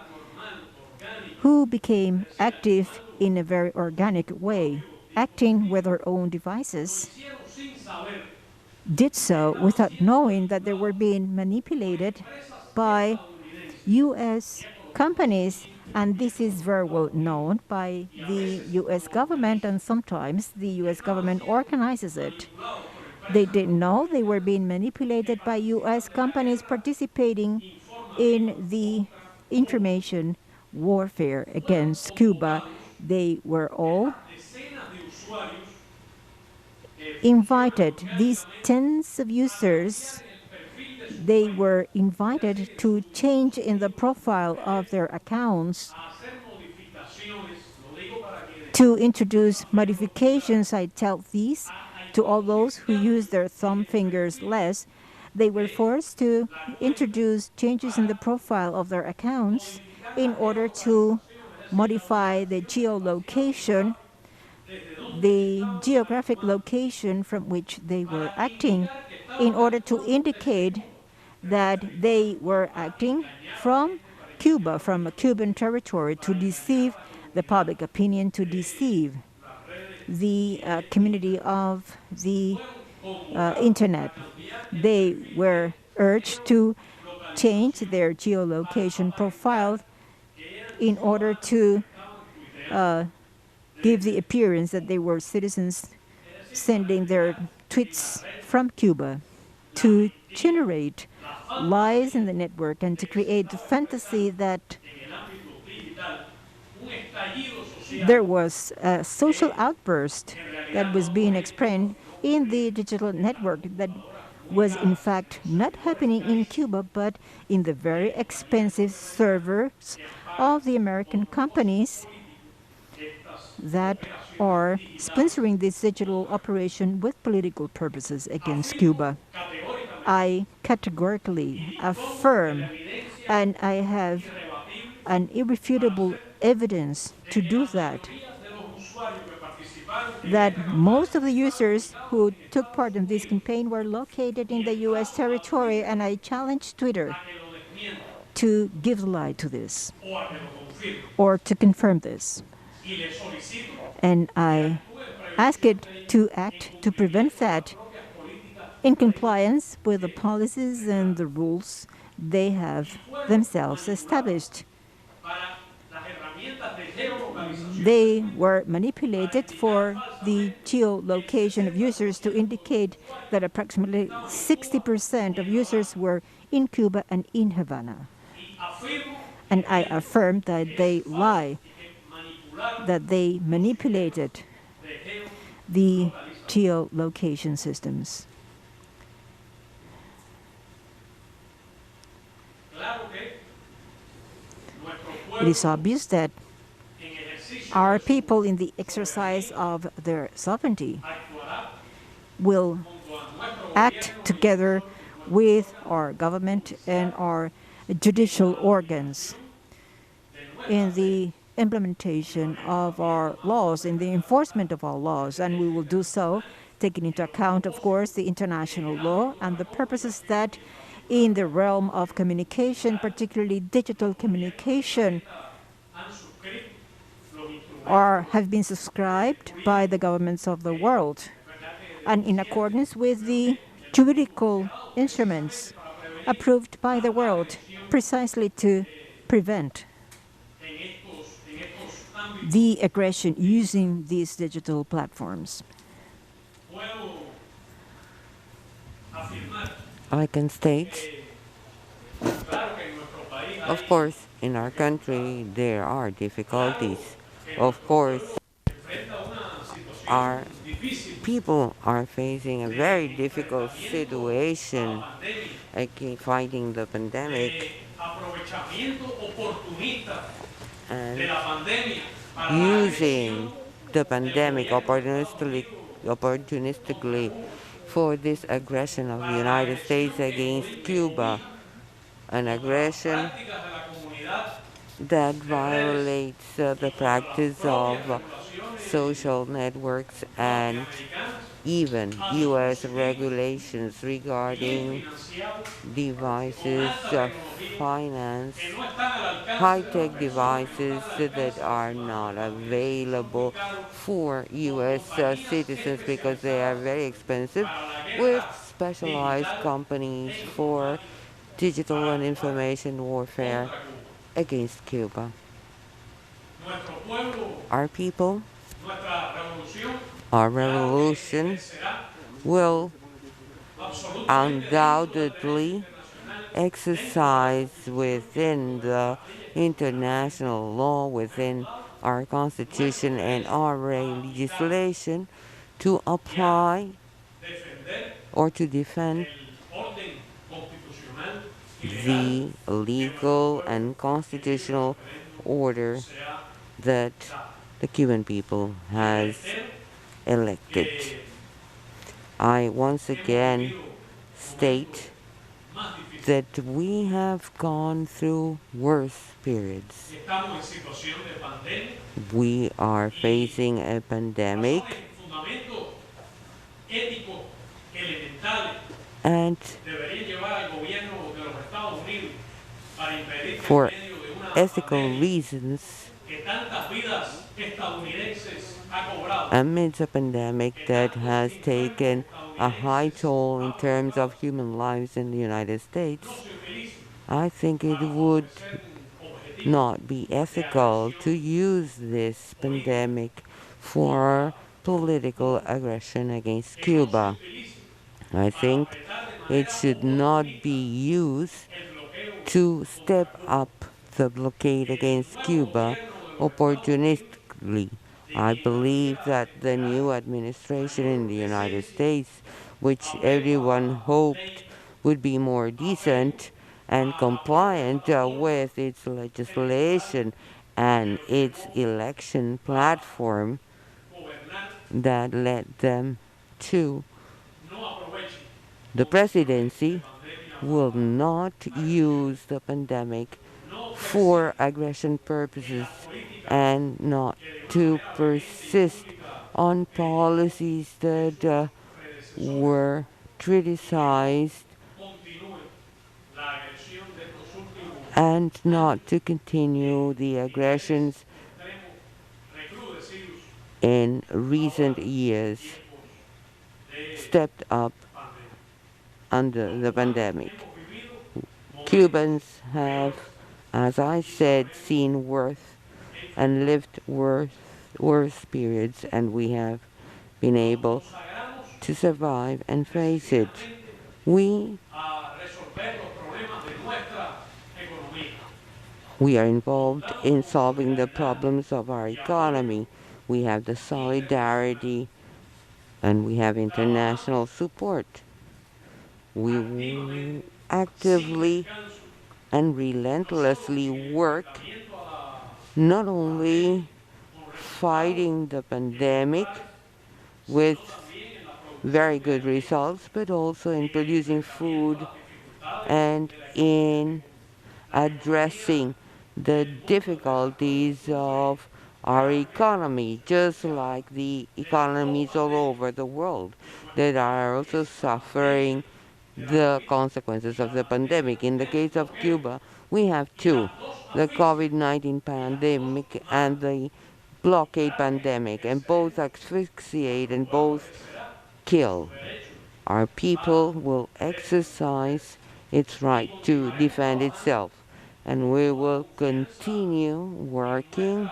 who became active in a very organic way, acting with their own devices, did so without knowing that they were being manipulated by U.S. companies, and this is very well known by the U.S. government, and sometimes the U.S. government organizes it. They didn't know they were being manipulated by U.S. companies participating in the information warfare against Cuba. They were all invited, these tens of users, they were invited to change in the profile of their accounts, to introduce modifications. I tell these to all those who use their thumb fingers less. They were forced to introduce changes in the profile of their accounts in order to modify the geolocation, the geographic location from which they were acting, in order to indicate that they were acting from Cuba, from a Cuban territory, to deceive the public opinion, to deceive the community of the internet. They were urged to change their geolocation profile in order to give the appearance that they were citizens sending their tweets from Cuba, to generate lies in the network and to create the fantasy that there was a social outburst that was being explained in the digital network that was in fact not happening in Cuba, but in the very expensive servers of the American companies that are sponsoring this digital operation with political purposes against Cuba. I categorically affirm, and I have an irrefutable evidence to do that, that most of the users who took part in this campaign were located in the U.S. territory, and I challenge Twitter to give the lie to this or to confirm this. And I ask it to act to prevent that in compliance with the policies and the rules they have themselves established. They were manipulated for the geolocation of users to indicate that approximately 60% of users were in Cuba and in Havana. And I affirm that they lie, that they manipulated the geolocation systems. It is obvious that our people, in the exercise of their sovereignty, will act together with our government and our judicial organs in the implementation of our laws, in the enforcement of our laws, and we will do so taking into account, of course, the international law and the purposes that in the realm of communication, particularly digital communication, have been subscribed by the governments of the world, and in accordance with the juridical instruments approved by the world, precisely to prevent the aggression using these digital platforms. I can state, of course, in our country there are difficulties. Of course, our people are facing a very difficult situation fighting the pandemic and using the pandemic opportunistically for this aggression of the United States against Cuba, an aggression that violates the practice of social networks and even U.S. regulations regarding devices, finance, high-tech devices that are not available for U.S. Citizens because they are very expensive, with specialized companies for digital and information warfare against Cuba. Our people, our revolution will undoubtedly exercise within the international law, within our constitution and our legislation to apply or to defend the legal and constitutional order that the Cuban people has elected. I once again state that we have gone through worse periods. We are facing a pandemic, and for ethical reasons, amidst a pandemic that has taken a high toll in terms of human lives in the United States, I think it would not be ethical to use this pandemic for political aggression against Cuba. I think it should not be used to step up the blockade against Cuba opportunistically. I believe that the new administration in the United States, which everyone hoped would be more decent and compliant with its legislation and its election platform that led them to the presidency, will not use the pandemic for aggression purposes and not to persist on policies that were criticized and not to continue the aggressions in recent years stepped up under the pandemic. Cubans have, as I said, seen worse and lived worse periods, and we have been able to survive and face it. We are involved in solving the problems of our economy. We have the solidarity and we have international support. We actively and relentlessly work not only fighting the pandemic with very good results, but also in producing food and in addressing the difficulties of our economy, just like the economies all over the world that are also suffering the consequences of the pandemic. In the case of Cuba, we have two, the COVID-19 pandemic and the blockade pandemic, and both asphyxiate and both kill. Our people will exercise its right to defend itself, and we will continue working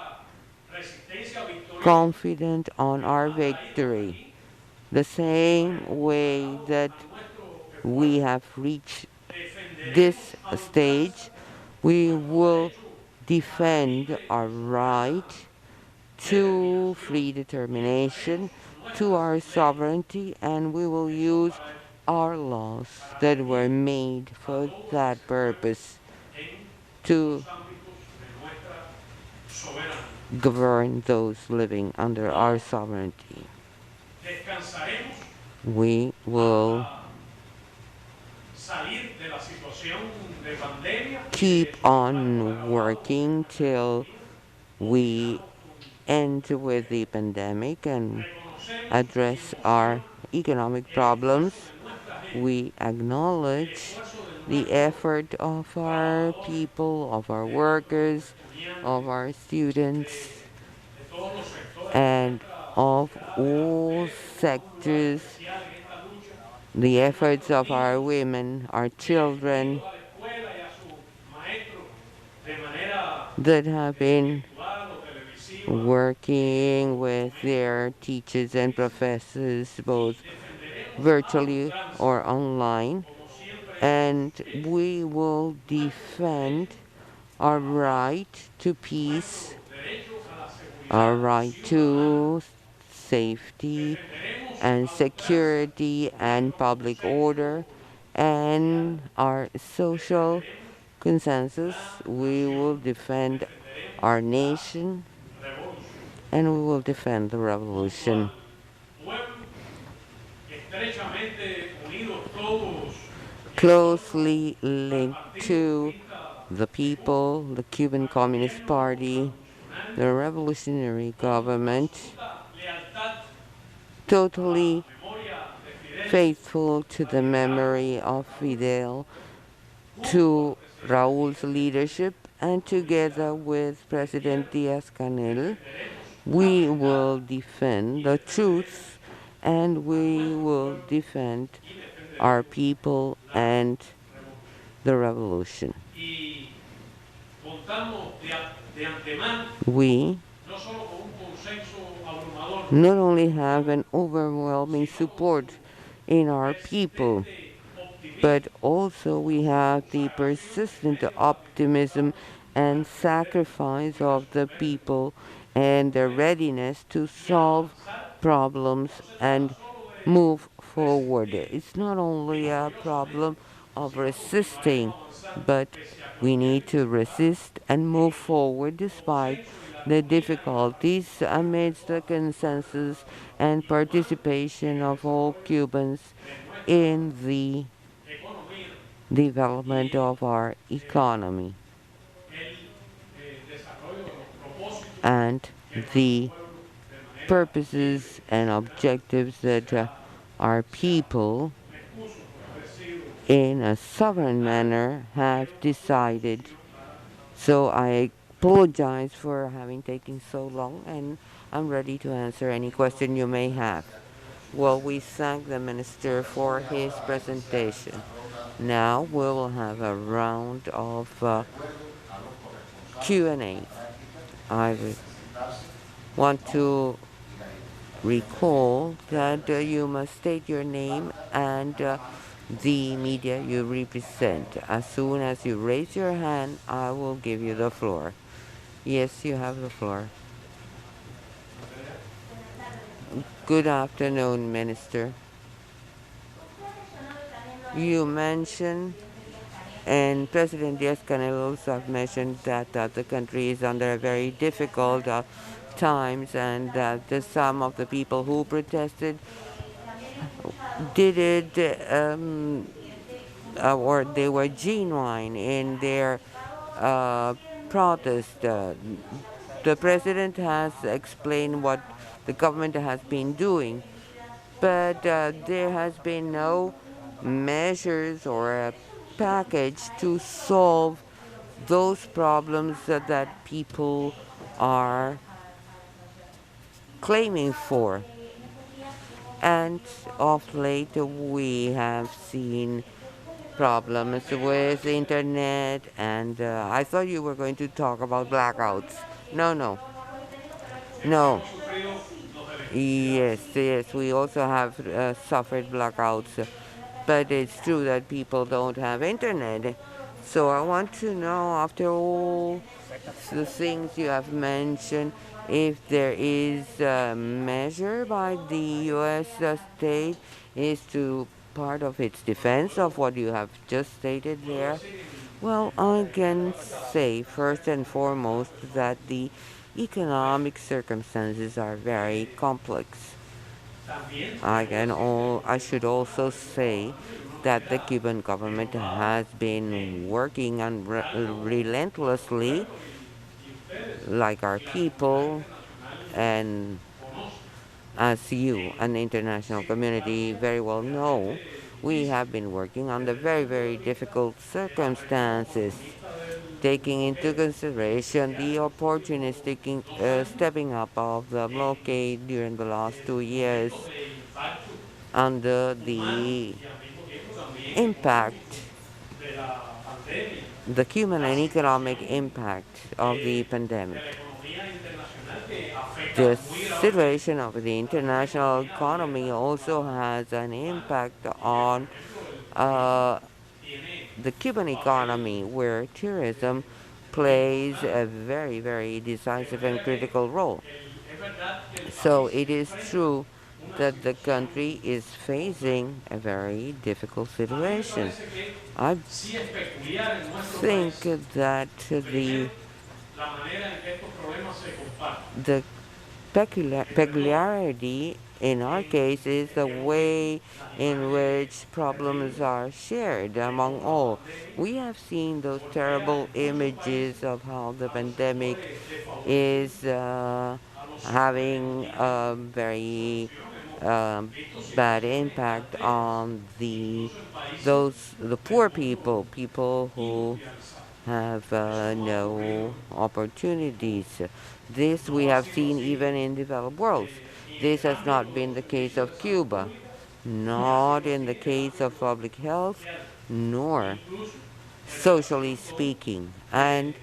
confident on our victory, the same way that we have reached this stage. We will defend our right to free determination, to our sovereignty, and we will use our laws that were made for that purpose to govern those living under our sovereignty. We will keep on working till we end with the pandemic and address our economic problems. We acknowledge the effort of our people, of our workers, of our students, and of all sectors the efforts of our women, our children that have been working with their teachers and professors, both virtually or online. And we will defend our right to peace, our right to safety and security and public order, and our social consensus. We will defend our nation and we will defend the revolution. Closely linked to the people, the Cuban Communist Party, the revolutionary government, totally faithful to the memory of Fidel, to Raúl's leadership, and together with President Díaz-Canel, we will defend the truth and we will defend our people and the revolution. We not only have an overwhelming support in our people, but also we have the persistent optimism and sacrifice of the people and their readiness to solve problems and move forward. It's not only a problem of resisting, but we need to resist and move forward despite the difficulties amidst the consensus and participation of all Cubans in the development of our economy and the purposes and objectives that our people in a sovereign manner have decided. So I apologize for having taken so long, and I'm ready to answer any question you may have. Well, we thank the Minister for his presentation. Now we will have a round of Q&A. I want to recall that you must state your name and the media you represent. As soon as you raise your hand, I will give you the floor. Yes, you have the floor. Good afternoon, Minister. You mentioned, and President Díaz-Canel also mentioned that the country is under very difficult times, and that some of the people who protested did it or they were genuine in their protest. The president has explained what the government has been doing, but there has been no measures or a package to solve those problems that people are claiming for. And of late we have seen problems with the internet, and I thought you were going to talk about blackouts. No. Yes, we also have suffered blackouts, but it's true that people don't have internet. So I want to know, after all the things you have mentioned, if there is a measure by the U.S. State is to part of its defense of what you have just stated there. Well, I can say first and foremost that the economic circumstances are very complex. I should also say that the Cuban government has been working relentlessly, like our people, and as you and the international community very well know, we have been working under very, very difficult circumstances, taking into consideration the opportunistic stepping up of the blockade during the last 2 years, under the impact, the human and economic impact of the pandemic. The situation of the international economy also has an impact on the Cuban economy, where tourism plays a very, very decisive and critical role. So it is true that the country is facing a very difficult situation. I think that the peculiarity in our case is the way in which problems are shared among all. We have seen those terrible images of how the pandemic is having a very bad impact on the poor people, people who have no opportunities. This we have seen even in developed worlds. This has not been the case of Cuba, not in the case of public health, nor socially speaking. And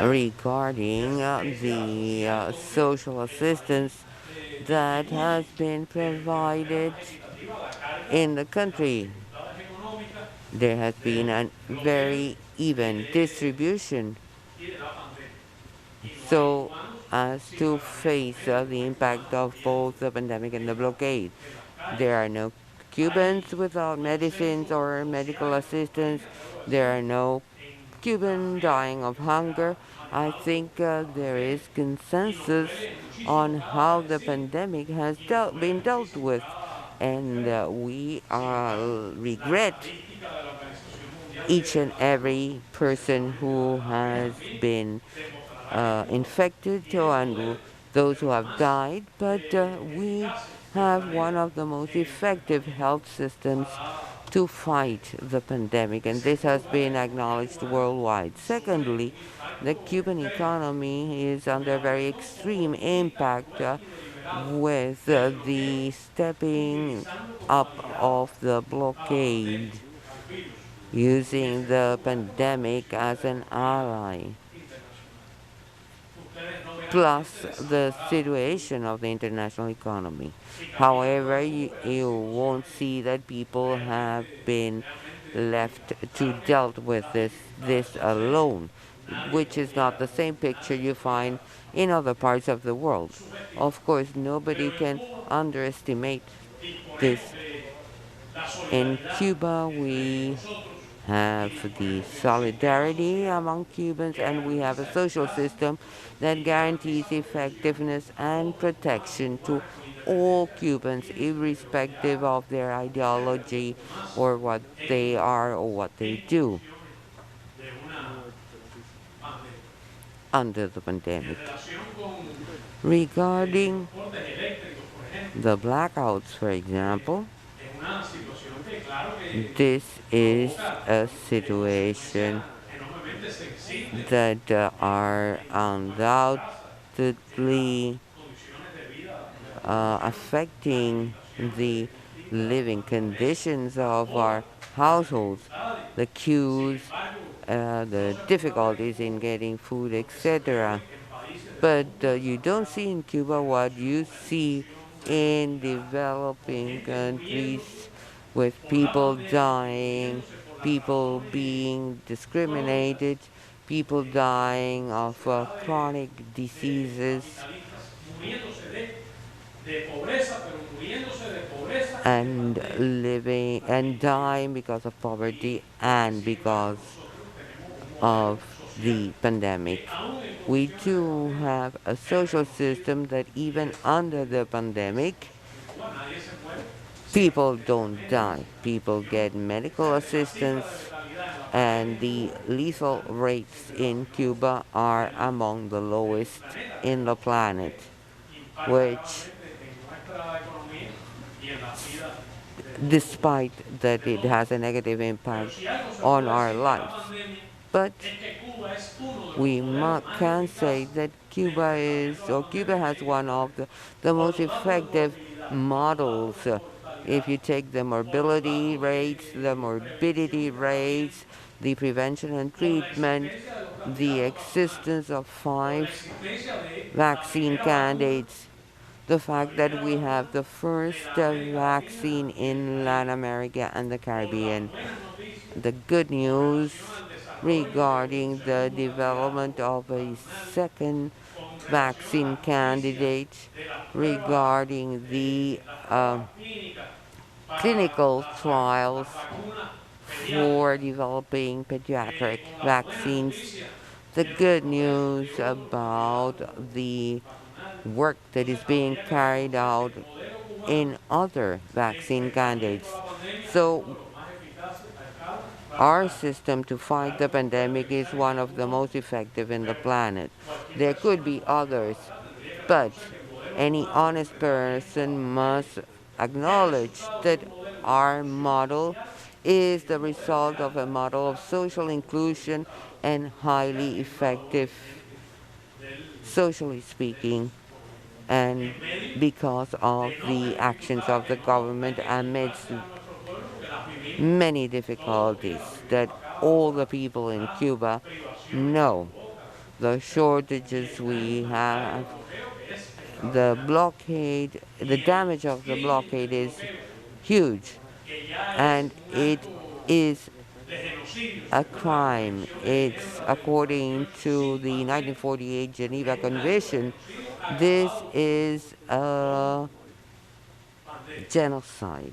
regarding the social assistance that has been provided in the country, there has been a very even distribution so as to face the impact of both the pandemic and the blockade. There are no Cubans without medicines or medical assistance. There are no Cubans dying of hunger. I think there is consensus on how the pandemic has been dealt with, and we regret each and every person who has been infected and those who have died, but we have one of the most effective health systems to fight the pandemic, and this has been acknowledged worldwide. Secondly, the Cuban economy is under very extreme impact with the stepping up of the blockade, using the pandemic as an ally, plus the situation of the international economy. However, you won't see that people have been left to dealt with this alone, which is not the same picture you find in other parts of the world. Of course, nobody can underestimate this. In Cuba, we have the solidarity among Cubans, and we have a social system that guarantees effectiveness and protection to all Cubans, irrespective of their ideology or what they are or what they do under the pandemic. Regarding the blackouts, for example, this is a situation that are undoubtedly affecting the living conditions of our households, the queues, the difficulties in getting food, etc. But you don't see in Cuba what you see in developing countries, with people dying, people being discriminated, people dying of chronic diseases, and living and dying because of poverty and because of the pandemic. We do have a social system that even under the pandemic, people don't die. People get medical assistance, and the lethal rates in Cuba are among the lowest in the planet, which, despite that it has a negative impact on our lives. But We can say that Cuba has one of the most effective models. If you take the morbidity rates, the morbidity rates, the prevention and treatment, the existence of 5 vaccine candidates, the fact that we have the first vaccine in Latin America and the Caribbean, the good news regarding the development of a second vaccine candidate, regarding the clinical trials for developing pediatric vaccines, the good news about the work that is being carried out in other vaccine candidates. So our system to fight the pandemic is one of the most effective in the planet. There could be others, but any honest person must acknowledge that our model is the result of a model of social inclusion and highly effective, socially speaking, and because of the actions of the government amidst many difficulties that all the people in Cuba know. The shortages we have, the blockade, the damage of the blockade is huge, and it is a crime. It's according to the 1948 Geneva Convention. This is a genocide.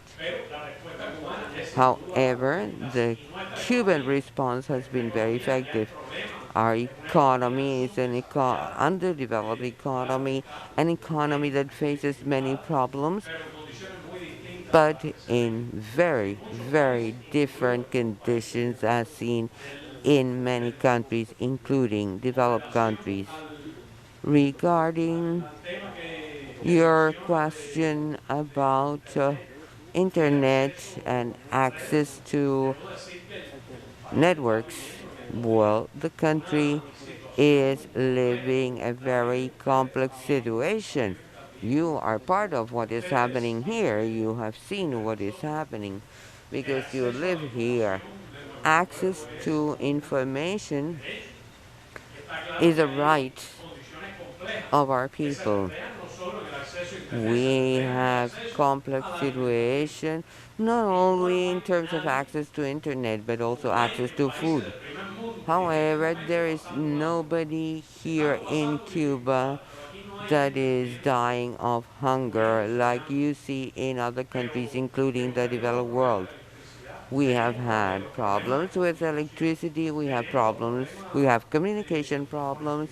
However, the Cuban response has been very effective. Our economy is an underdeveloped economy, an economy that faces many problems, but in very, very different conditions as seen in many countries, including developed countries. Regarding your question about internet and access to networks, well, the country is living a very complex situation. You are part of what is happening here. You have seen what is happening because you live here. Access to information is a right of our people. We have complex situation, not only in terms of access to internet, but also access to food. However, there is nobody here in Cuba that is dying of hunger like you see in other countries, including the developed world. We have had problems with electricity, we have communication problems,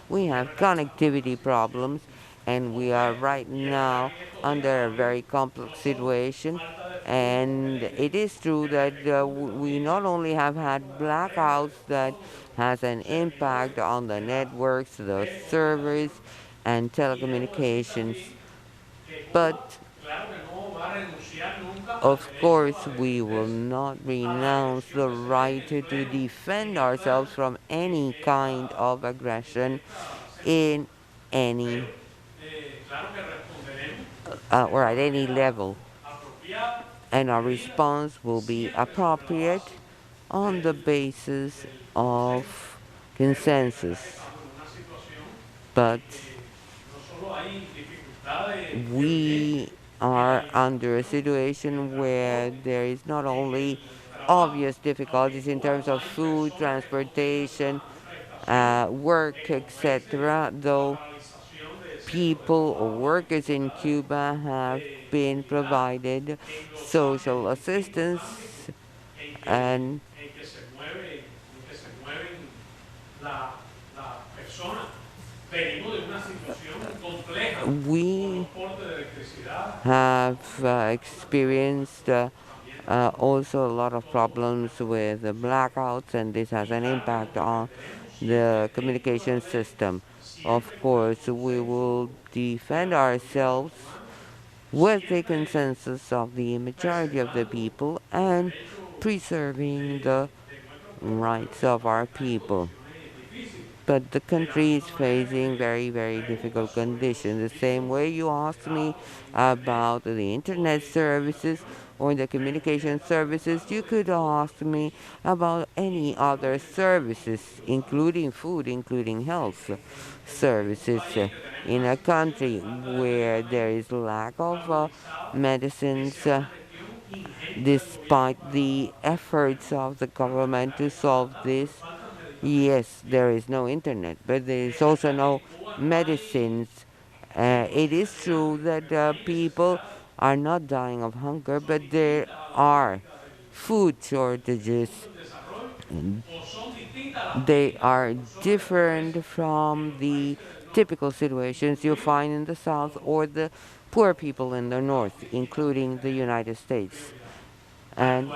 we have connectivity problems, and we are right now under a very complex situation. And it is true that we not only have had blackouts that has an impact on the networks, the servers, and telecommunications, but of course, we will not renounce the right to defend ourselves from any kind of aggression in any or at any level. And our response will be appropriate on the basis of consensus. But we are under a situation where there is not only obvious difficulties in terms of food, transportation, work, etc., though people or workers in Cuba have been provided social assistance and we have experienced also a lot of problems with the blackouts, and this has an impact on the communication system. Of course, we will defend ourselves with the consensus of the majority of the people and preserving the rights of our people. but the country is facing very, very difficult conditions. The same way you asked me about the internet services or the communication services, you could ask me about any other services, including food, including health services. In a country where there is lack of medicines, despite the efforts of the government to solve this, yes, there is no internet, but there is also no medicines. It is true that people are not dying of hunger, but there are food shortages. They are different from the typical situations you find in the South or the poor people in the North, including the United States. And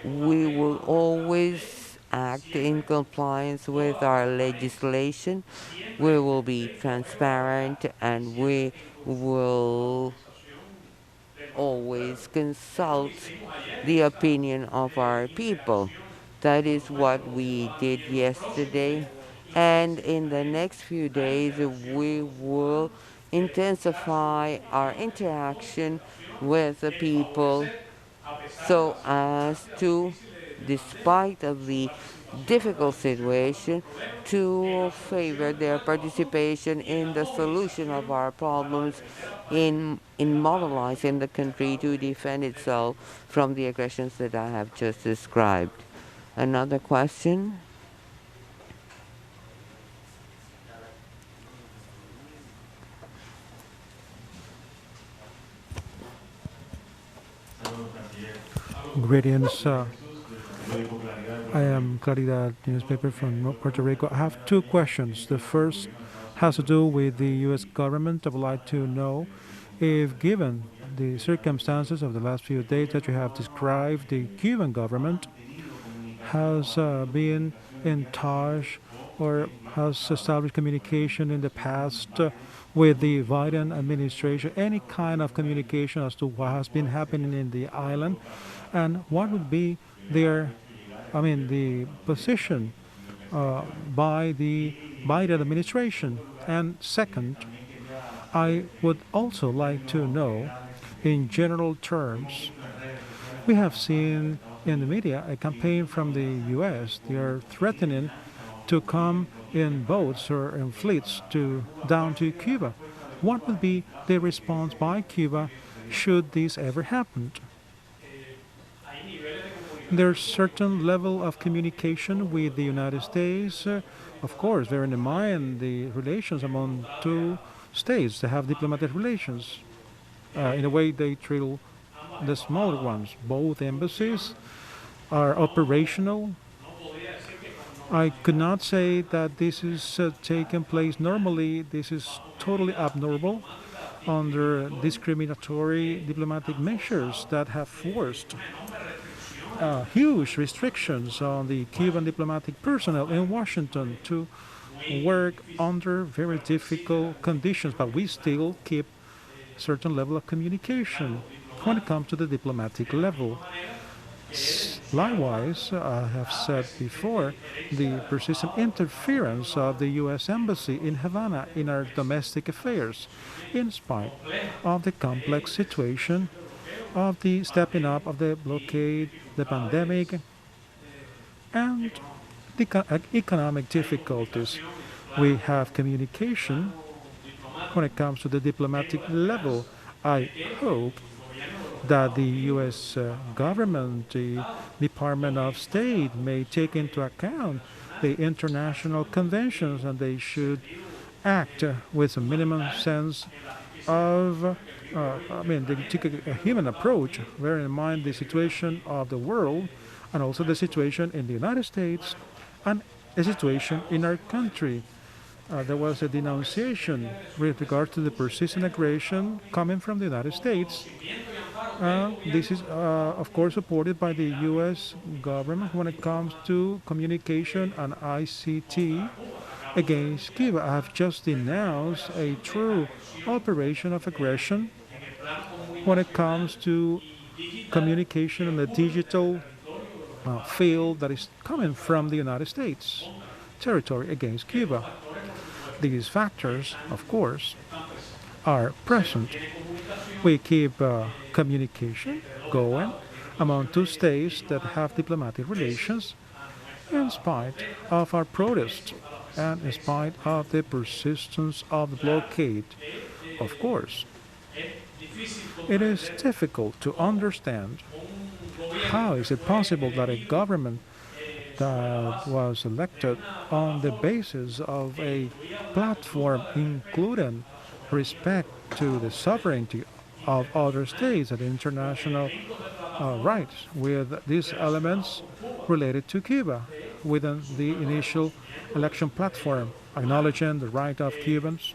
we will always act in compliance with our legislation. We will be transparent and we will always consult the opinion of our people. That is what we did yesterday. And in the next few days, we will intensify our interaction with the people so as to, despite of the difficult situation, to favor their participation in the solution of our problems, in mobilizing the country to defend itself from the aggressions that I have just described. Another question? Greetings. I am Claridad newspaper from Puerto Rico. I have two questions. The first has to do with the U.S. government. I would like to know if, given the circumstances of the last few days that you have described, the Cuban government has been in touch or has established communication in the past with the Biden administration, any kind of communication as to what has been happening in the island, and what would be the position by the Biden administration. And second, I would also like to know, in general terms, we have seen in the media a campaign from the U.S. They are threatening to come in boats or in fleets down to Cuba. What would be the response by Cuba should this ever happen? There's certain level of communication with the United States. Of course, bearing in mind the relations among two states that have diplomatic relations. In a way, they treat the smaller ones. Both embassies are operational. I could not say that this is taking place normally. This is totally abnormal under discriminatory diplomatic measures that have forced huge restrictions on the Cuban diplomatic personnel in Washington to work under very difficult conditions, but we still keep a certain level of communication when it comes to the diplomatic level. Likewise, I have said before, the persistent interference of the U.S. Embassy in Havana in our domestic affairs, in spite of the complex situation of the stepping up of the blockade, the pandemic, and the economic difficulties. We have communication when it comes to the diplomatic level. I hope that the U.S. government, the Department of State, may take into account the international conventions, and they should act with a minimum sense of, they take a human approach, bearing in mind the situation of the world and also the situation in the United States and a situation in our country. There was a denunciation with regard to the persistent aggression coming from the United States. This is, of course, supported by the U.S. government when it comes to communication and ICT against Cuba. I have just denounced a true operation of aggression when it comes to communication in the digital field that is coming from the United States. territory against Cuba. These factors, of course, are present. We keep communication going among two states that have diplomatic relations in spite of our protest and in spite of the persistence of the blockade. Of course, it is difficult to understand how is it possible that a government that was elected on the basis of a platform including respect to the sovereignty of other states and international rights, with these elements related to Cuba within the initial election platform, acknowledging the right of Cubans,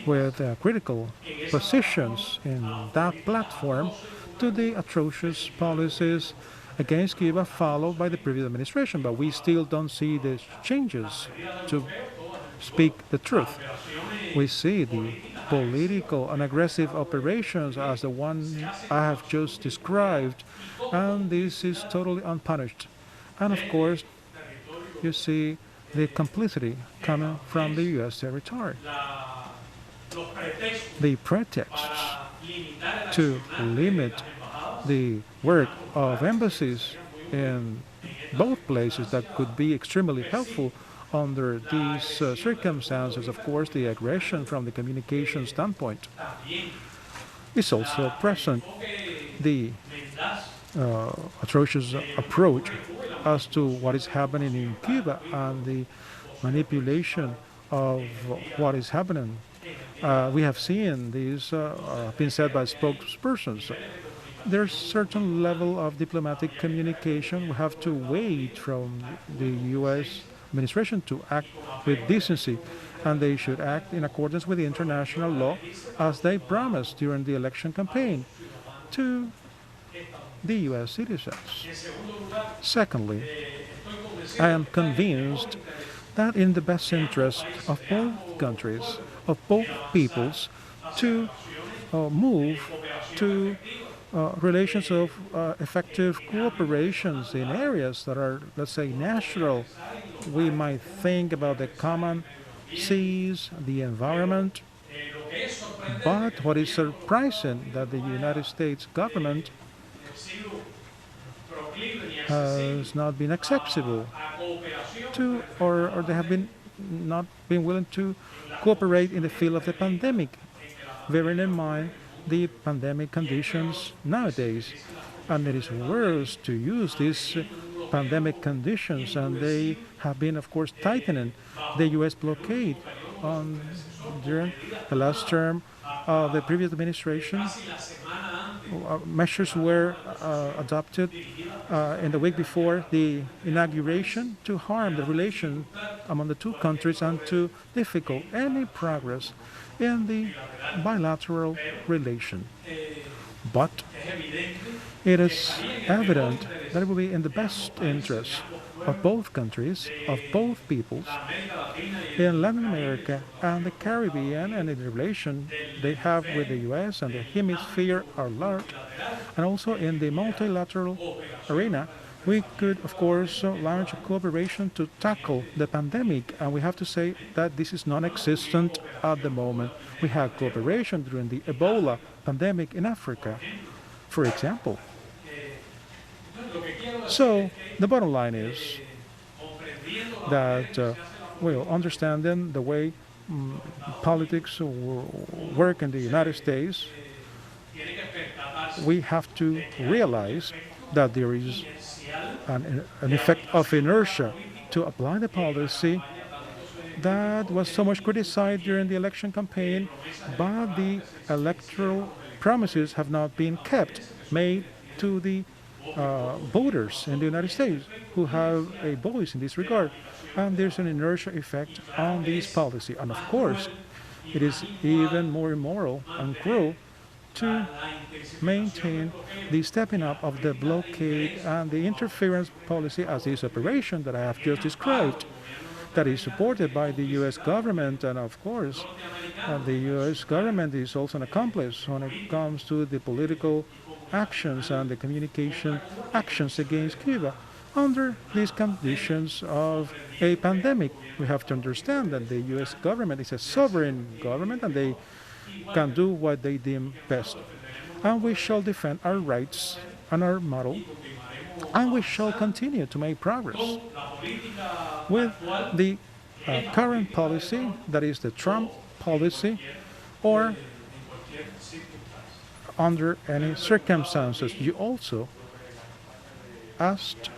with critical positions in that platform to the atrocious policies against Cuba followed by the previous administration. But we still don't see the changes, to speak the truth. We see the political and aggressive operations as the one I have just described, and this is totally unpunished. And of course, you see the complicity coming from the U.S. territory. The pretexts to limit the work of embassies in both places that could be extremely helpful under these circumstances, of course, the aggression from the communication standpoint is also present. The atrocious approach as to what is happening in Cuba and the manipulation of what is happening. We have seen these being said by spokespersons. There's certain level of diplomatic communication. We have to wait from the U.S. administration to act with decency, and they should act in accordance with the international law as they promised during the election campaign to the U.S. citizens. Secondly, I am convinced that in the best interest of both countries, of both peoples, to move to relations of effective cooperations in areas that are, let's say, natural. We might think about the common seas, the environment, but what is surprising that the United States government has not been acceptable to, or they have been not been willing to cooperate in the field of the pandemic, bearing in mind the pandemic conditions nowadays. And it is worse to use these pandemic conditions, and they have been, of course, tightening the U.S. blockade during the last term of the previous administration. Measures were adopted in the week before the inauguration to harm the relation among the two countries and to difficult any progress in the bilateral relation. But it is evident that it will be in the best interest of both countries, of both peoples, in Latin America and the Caribbean, and in the relation they have with the U.S. and the hemisphere at large, and also in the multilateral arena. We could, of course, launch a cooperation to tackle the pandemic, and we have to say that this is non-existent at the moment. We had cooperation during the Ebola pandemic in Africa, for example. So the bottom line is that, understanding the way politics work in the United States, we have to realize that there is an effect of inertia to apply the policy that was so much criticized during the election campaign, but the electoral promises have not been kept, made to the voters in the United States who have a voice in this regard. And there's an inertia effect on this policy. And of course, it is even more immoral and cruel to maintain the stepping up of the blockade and the interference policy as this operation that I have just described, that is supported by the U.S. government. And of course, the U.S. government is also an accomplice when it comes to the political actions and the communication actions against Cuba. under these conditions of a pandemic. We have to understand that the U.S. government is a sovereign government and they can do what they deem best. And we shall defend our rights and our model, and we shall continue to make progress with the current policy, that is the Trump policy, or under any circumstances. You also asked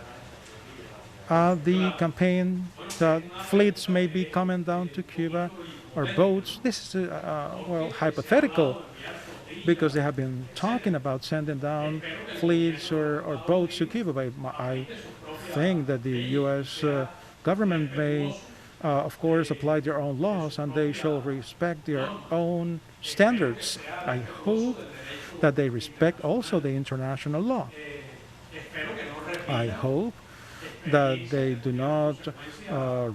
the campaign that fleets may be coming down to Cuba or boats. This is, well, hypothetical, because they have been talking about sending down fleets or boats to Cuba. But I think that the U.S. Government may, of course, apply their own laws, and they shall respect their own standards. I hope that they respect also the international law. I hope that they do not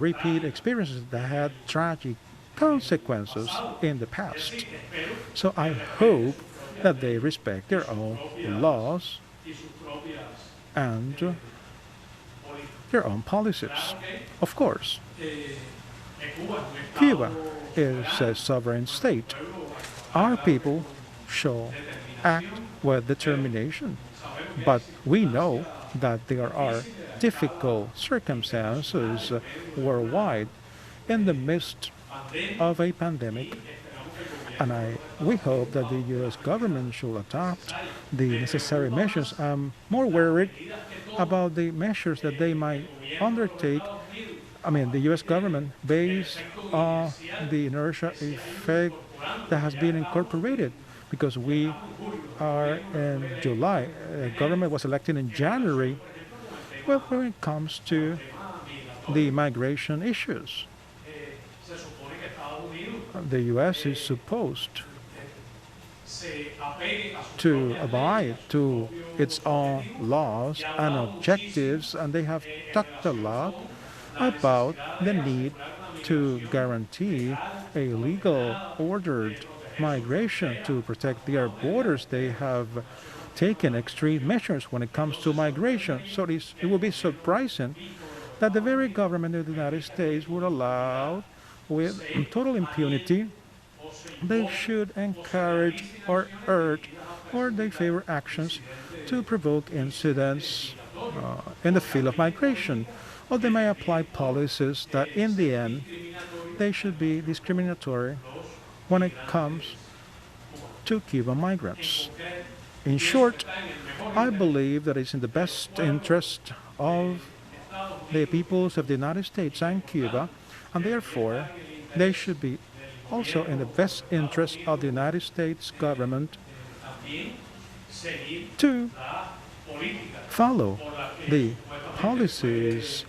repeat experiences that had tragic consequences in the past. So I hope that they respect their own laws and their own policies. Of course, Cuba is a sovereign state. Our people shall act with determination, but we know that there are difficult circumstances worldwide in the midst of a pandemic, and we hope that the U.S. government should adopt the necessary measures. I'm more worried about the measures that they might undertake. I mean, the U.S. government, based on the inertia effect that has been incorporated, because we are in July. The government was elected in January. Well, when it comes to the migration issues, the U.S. is supposed to abide to its own laws and objectives, and they have talked a lot about the need to guarantee a legal, ordered migration to protect their borders. They have taken extreme measures when it comes to migration. So it would be surprising that the very government of the United States would allow, with total impunity, they should encourage or urge or they favor actions to provoke incidents in the field of migration. Or they may apply policies that in the end they should be discriminatory when it comes to Cuban migrants. In short, I believe that it's in the best interest of the peoples of the United States and Cuba, and therefore they should be also in the best interest of the United States government to follow the policies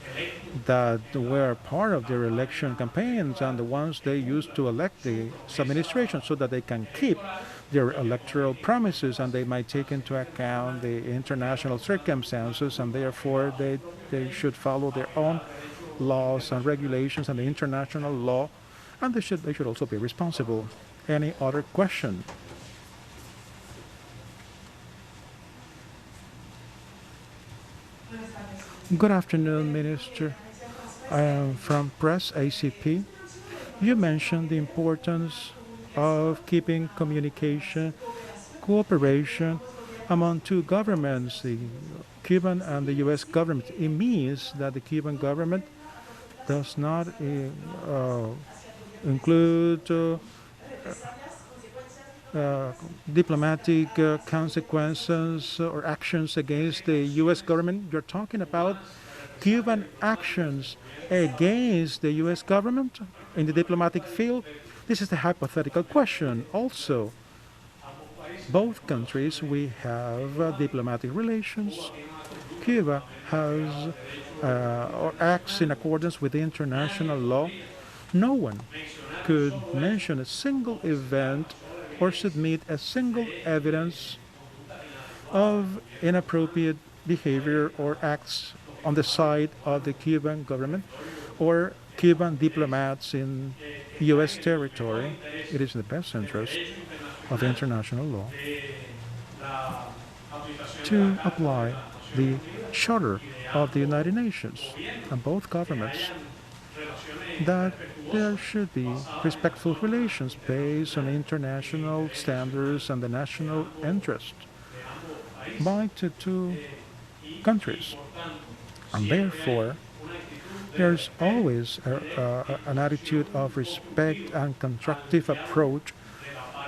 that were part of their election campaigns and the ones they used to elect the administration, so that they can keep their electoral promises, and they might take into account the international circumstances, and therefore they should follow their own laws and regulations and the international law, and they should also be responsible. Any other question? Good afternoon, Minister. I am from Press ACP. You mentioned the importance of keeping communication, cooperation among two governments, the Cuban and the U.S. government. It means that the Cuban government does not include diplomatic consequences or actions against the U.S. government. You're talking about Cuban actions against the U.S. government in the diplomatic field. This is the hypothetical question. Also, both countries, we have diplomatic relations. Cuba has or acts in accordance with the international law. No one could mention a single event or submit a single evidence of inappropriate behavior or acts on the side of the Cuban government or Cuban diplomats in U.S. territory. It is in the best interest of international law to apply the Charter of the United Nations and both governments that there should be respectful relations based on international standards and the national interest by the two countries. And therefore, there's always an attitude of respect and constructive approach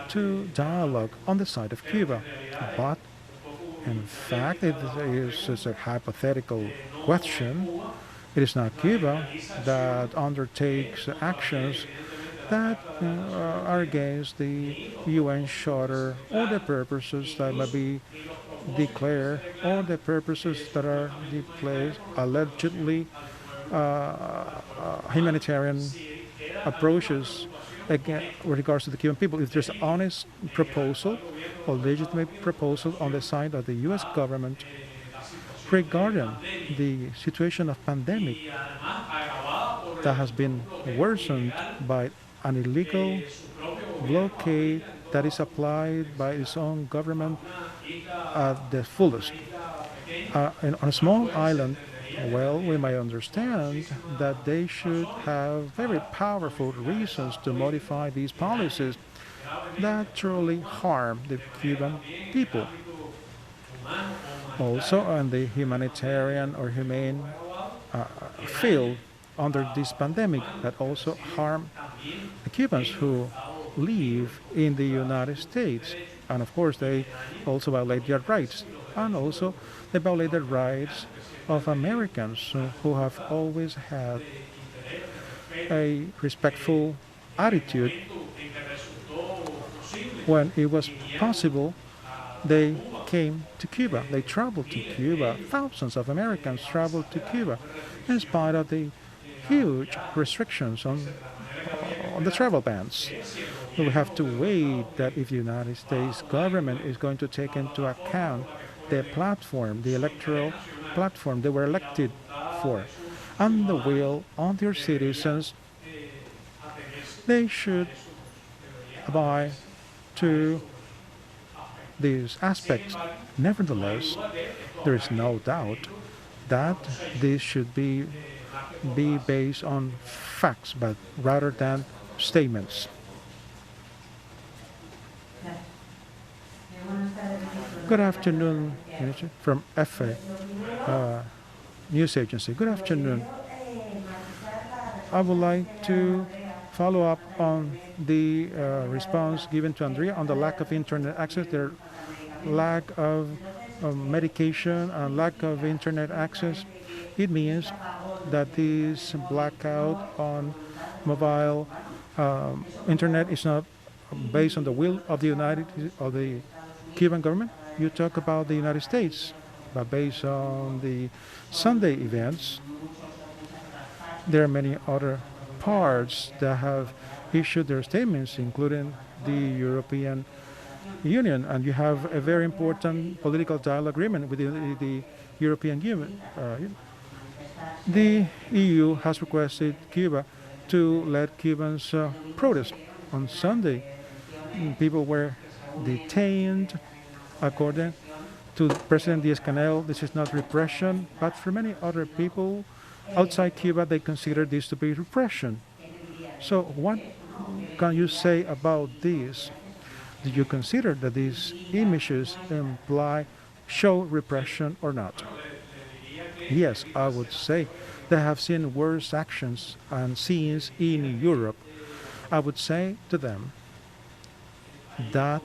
to dialogue on the side of Cuba. But in fact, it is a hypothetical question. It is not Cuba that undertakes actions that are against the UN Charter or the purposes that may be declared or the purposes that are declared allegedly humanitarian approaches again with regards to the Cuban people. If there's an honest proposal or legitimate proposal on the side of the U.S. government regarding the situation of pandemic that has been worsened by an illegal blockade that is applied by its own government at the fullest. On a small island, well, we may understand that they should have very powerful reasons to modify these policies that truly harm the Cuban people. Also, on the humanitarian or humane field under this pandemic that also harm the Cubans who live in the United States. And of course, they also violate their rights. And also, they violate the rights of Americans who have always had a respectful attitude. When it was possible, they came to Cuba. They traveled to Cuba. Thousands of Americans traveled to Cuba in spite of the huge restrictions on the travel bans. So we have to wait that if the United States government is going to take into account the platform, the electoral platform they were elected for, and the will of their citizens, they should abide to these aspects. Nevertheless, there is no doubt that this should be based on facts, but rather than statements. Good afternoon, from FA News Agency. Good afternoon. I would like to follow up on the response given to Andrea on the lack of internet access, their lack of medication and lack of internet access. It means that this blackout on mobile internet is not based on the will of the Cuban government. You talk about the United States, but based on the Sunday events, there are many other parts that have issued their statements, including the European Union, and you have a very important political dialogue agreement with the European Union. The EU has requested Cuba to let Cubans protest. On Sunday, people were detained. According to President Díaz-Canel, this is not repression, but for many other people outside Cuba, they consider this to be repression. So what can you say about this? Do you consider that these images show repression or not? Yes, I would say they have seen worse actions and scenes in Europe. I would say to them that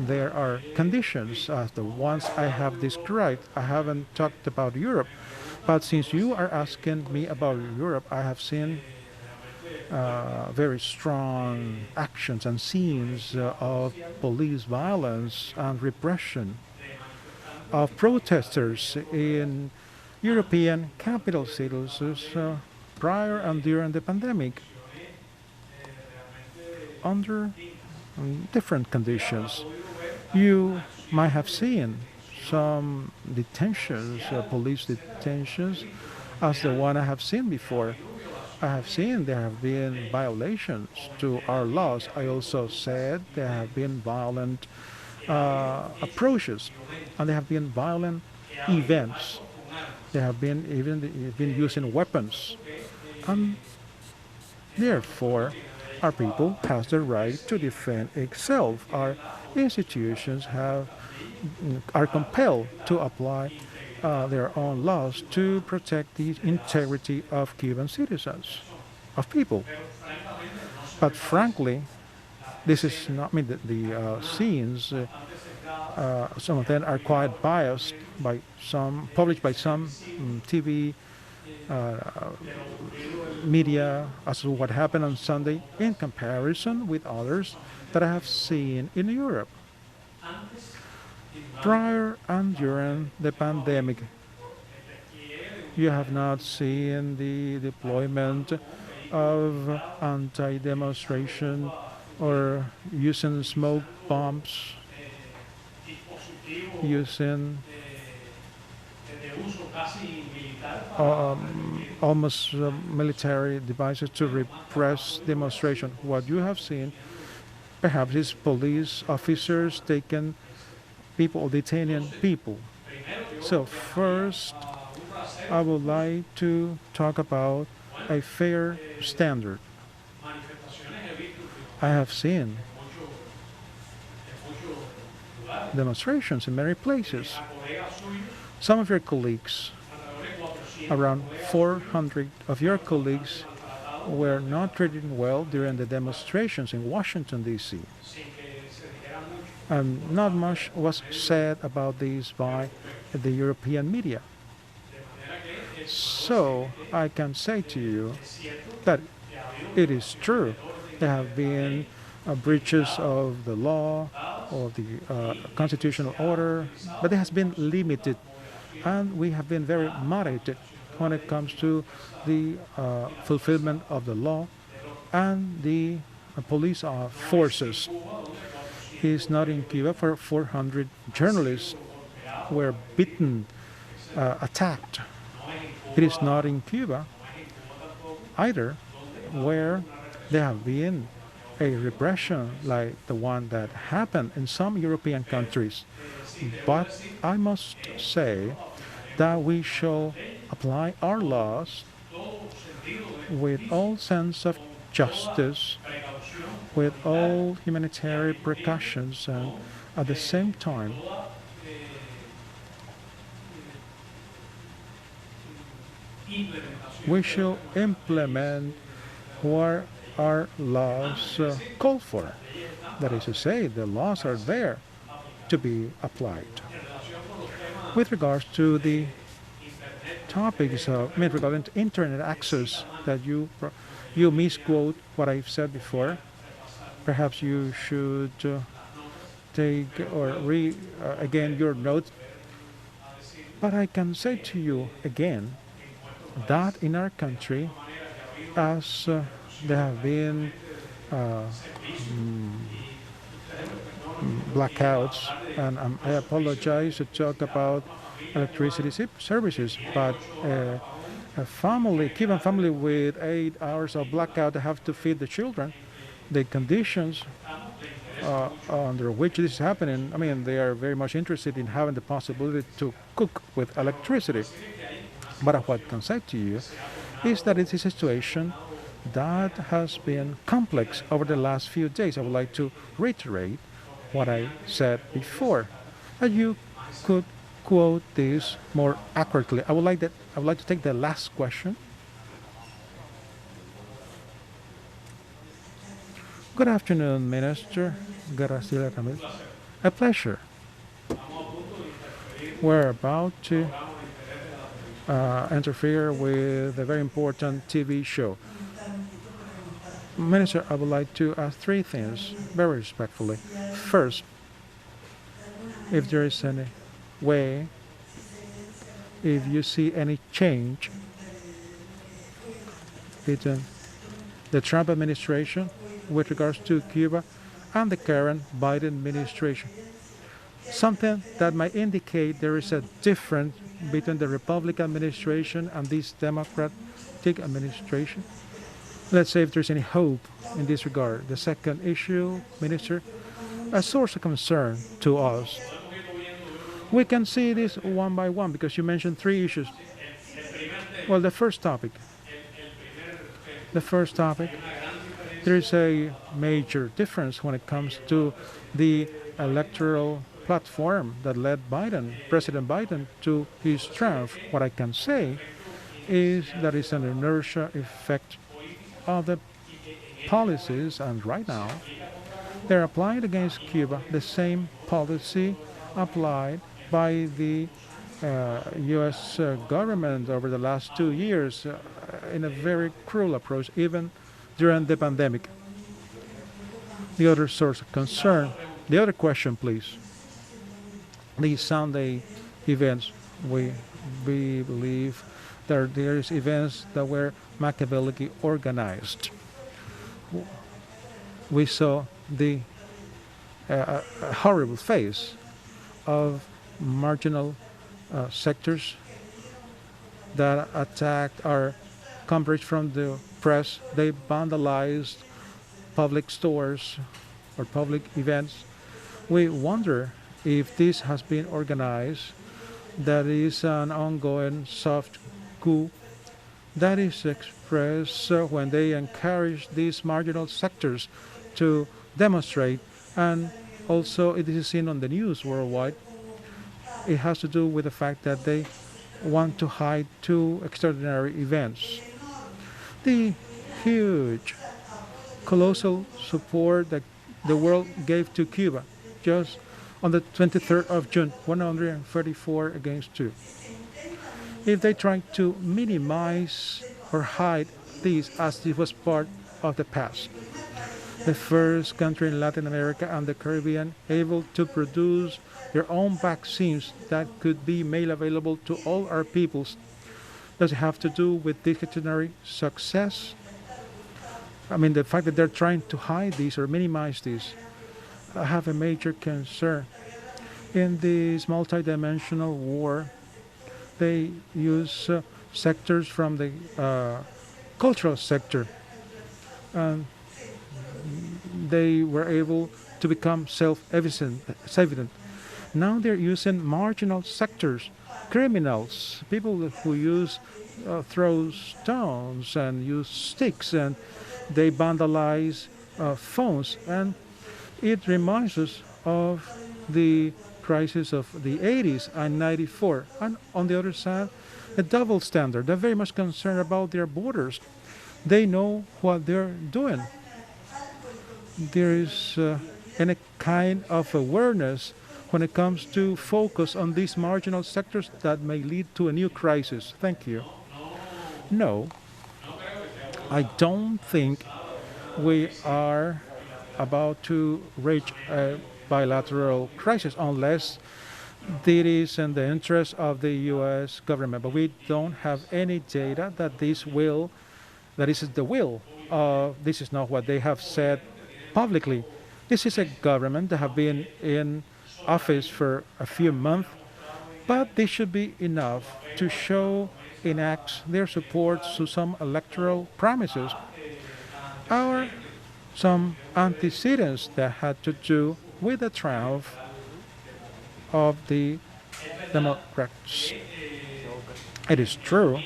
there are conditions as the ones I have described. I haven't talked about Europe, but since you are asking me about Europe, I have seen very strong actions and scenes of police violence and repression of protesters in European capital cities prior and during the pandemic under different conditions. You might have seen some detentions, police detentions, as the one I have seen before. I have seen there have been violations to our laws. I also said there have been violent approaches, and there have been violent events. They have been even been using weapons. And therefore, our people has the right to defend itself. Our institutions are compelled to apply their own laws to protect the integrity of Cuban citizens, of people. But frankly, this is not, I mean, the scenes, some of them are quite biased by some, published by some TV media as to what happened on Sunday in comparison with others that I have seen in Europe. Prior and during the pandemic, you have not seen the deployment of anti-demonstration or using smoke bombs, using almost military devices to repress demonstration. What you have seen perhaps is police officers taking people or detaining people. So first, I would like to talk about a fair standard. I have seen demonstrations in many places. Some of your colleagues, around 400 of your colleagues, were not treated well during the demonstrations in Washington, D.C. And not much was said about this by the European media. So I can say to you that it is true there have been breaches of the law or the constitutional order, but it has been limited, and we have been very moderated when it comes to the fulfillment of the law and the police forces. He's not in Cuba for 400 journalists were beaten, attacked. It is not in Cuba either, where there have been a repression like the one that happened in some European countries. But I must say that we shall apply our laws with all sense of justice, with all humanitarian precautions, and at the same time we shall implement what our laws call for. That is to say, the laws are there to be applied. With regards to the topics regarding to internet access, that you misquote what I've said before, perhaps you should take or read again your notes. But I can say to you again that in our country, as there have been blackouts, and I apologize to talk about electricity services, but a Cuban family with 8 hours of blackout have to feed the children. The conditions under which this is happening, I mean, they are very much interested in having the possibility to cook with electricity. But what I can say to you is that it is a situation that has been complex over the last few days. I would like to reiterate what I said before, that you could quote this more accurately. I would like to take the last question. Good afternoon, Minister García Ramírez. A pleasure. We're about to interfere with a very important TV show. Minister, I would like to ask 3 things very respectfully. First, if there is any way, if you see any change between the Trump administration with regards to Cuba and the current Biden administration, something that might indicate there is a difference between the Republican administration and this Democratic administration. Let's say if there's any hope in this regard. The second issue, Minister, a source of concern to us We can see this one by one because you mentioned three issues. Well, the first topic, there is a major difference when it comes to the electoral platform that led President Biden, to his triumph. What I can say is that it's an inertia effect of the policies, and right now they're applying against Cuba the same policy applied by the U.S. Government over the last 2 years in a very cruel approach, even during the pandemic. The other source of concern, the other question, please. The Sunday events, we believe that there is events that were Machiavellically organized. We saw the horrible face of marginal sectors that attacked our coverage from the press. They vandalized public stores or public events. We wonder if this has been organized, that is an ongoing soft coup that is expressed when they encourage these marginal sectors to demonstrate, and also it is seen on the news worldwide. It has to do with the fact that they want to hide two extraordinary events. The huge, colossal support that the world gave to Cuba just on the 23rd of June, 134 against 2. If they try to minimize or hide this as it was part of the past. The first country in Latin America and the Caribbean able to produce their own vaccines that could be made available to all our peoples. Does it have to do with this extraordinary success? I mean, the fact that they're trying to hide this or minimize this, I have a major concern. In this multidimensional war, they use sectors from the cultural sector, and they were able to become self-evident. Now they're using marginal sectors, criminals, people who throw stones and use sticks, and they vandalize phones. And it reminds us of the crisis of the 80s and 94. And on the other side, a double standard. They're very much concerned about their borders. They know what they're doing. There is any kind of awareness when it comes to focus on these marginal sectors that may lead to a new crisis. Thank you. No, I don't think we are about to reach a bilateral crisis unless it is in the interest of the U.S. government. But we don't have any data that this is the will. This is not what they have said publicly. This is a government that have been in office for a few months, but this should be enough to show in acts their support to some electoral promises or some antecedents that had to do with the triumph of the Democrats. It is true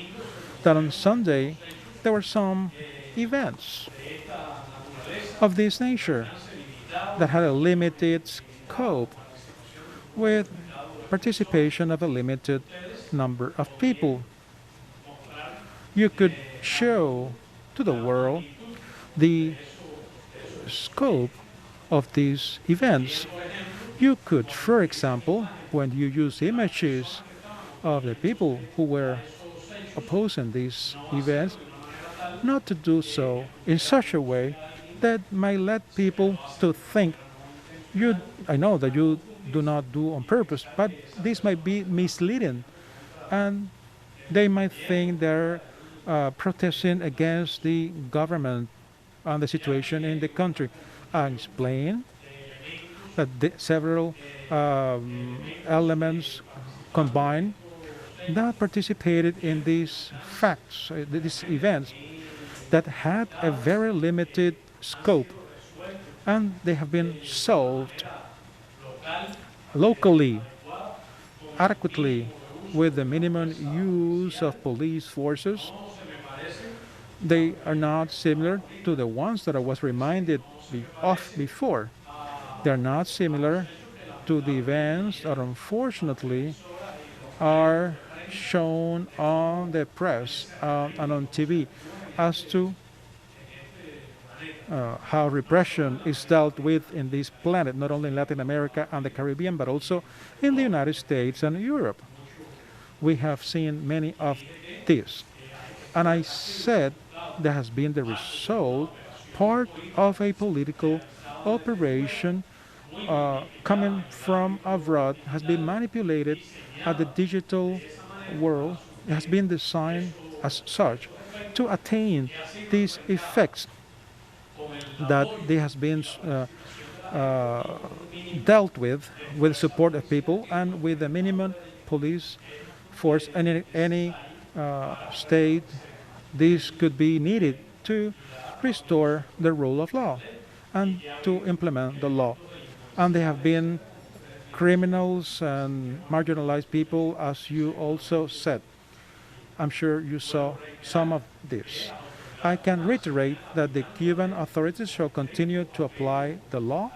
that on Sunday there were some events of this nature that had a limited scope with participation of a limited number of people. You could show to the world the scope of these events. You could, for example, when you use images of the people who were opposing these events, not to do so in such a way that might let people to think, I know that you do not do on purpose, but this might be misleading, and they might think they're protesting against the government and the situation in the country. I explain that several elements combined that participated in these facts, these events that had a very limited scope, and they have been solved locally. adequately with the minimum use of police forces. They are not similar to the ones that I was reminded of before. They're not similar to the events that unfortunately are shown on the press and on TV as to how repression is dealt with in this planet, not only in Latin America and the Caribbean, but also in the United States and Europe. We have seen many of these. And I said that has been the result, part of a political operation coming from abroad, has been manipulated at the digital world. It has been designed as such to attain these effects that they has been dealt with support of people and with the minimum police force. And in any state, this could be needed to restore the rule of law and to implement the law. And they have been criminals and marginalized people, as you also said. I'm sure you saw some of this. I can reiterate that the Cuban authorities shall continue to apply the law.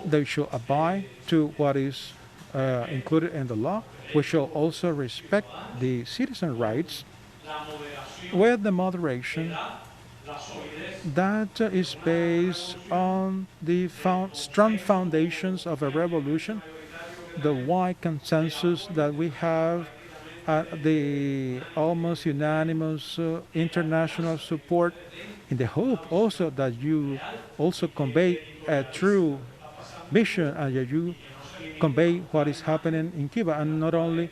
They shall abide to what is included in the law. We shall also respect the citizen rights with the moderation that is based on the strong foundations of a revolution, the wide consensus that we have, the almost unanimous international support, in the hope also that you also convey a true vision and that you convey what is happening in Cuba and not only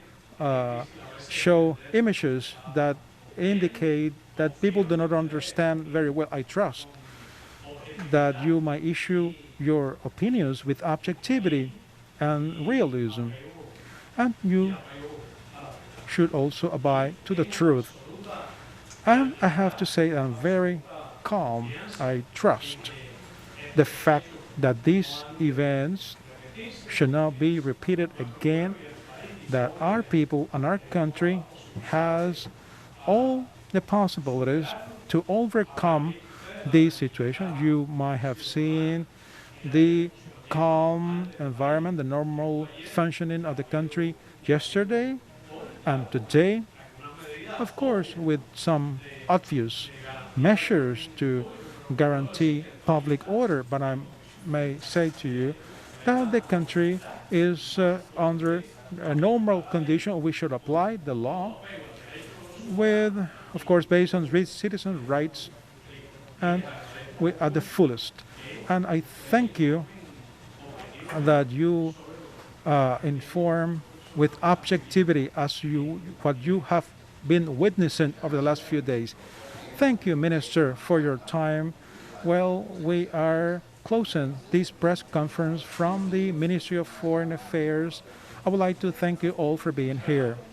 show images that indicate that people do not understand very well. I trust that you might issue your opinions with objectivity and realism, and you should also abide to the truth. And I have to say I'm very calm. I trust the fact that these events should not be repeated again, that our people and our country has all the possibilities to overcome this situation. You might have seen the calm environment, the normal functioning of the country yesterday and today, of course, with some obvious measures to guarantee public order. But I may say to you that the country is under a normal condition. We should apply the law with, of course, based on citizen rights and at the fullest. And I thank you that you inform with objectivity as what you have been witnessing over the last few days. Thank you, Minister, for your time. Well, we are closing this press conference from the Ministry of Foreign Affairs. I would like to thank you all for being here.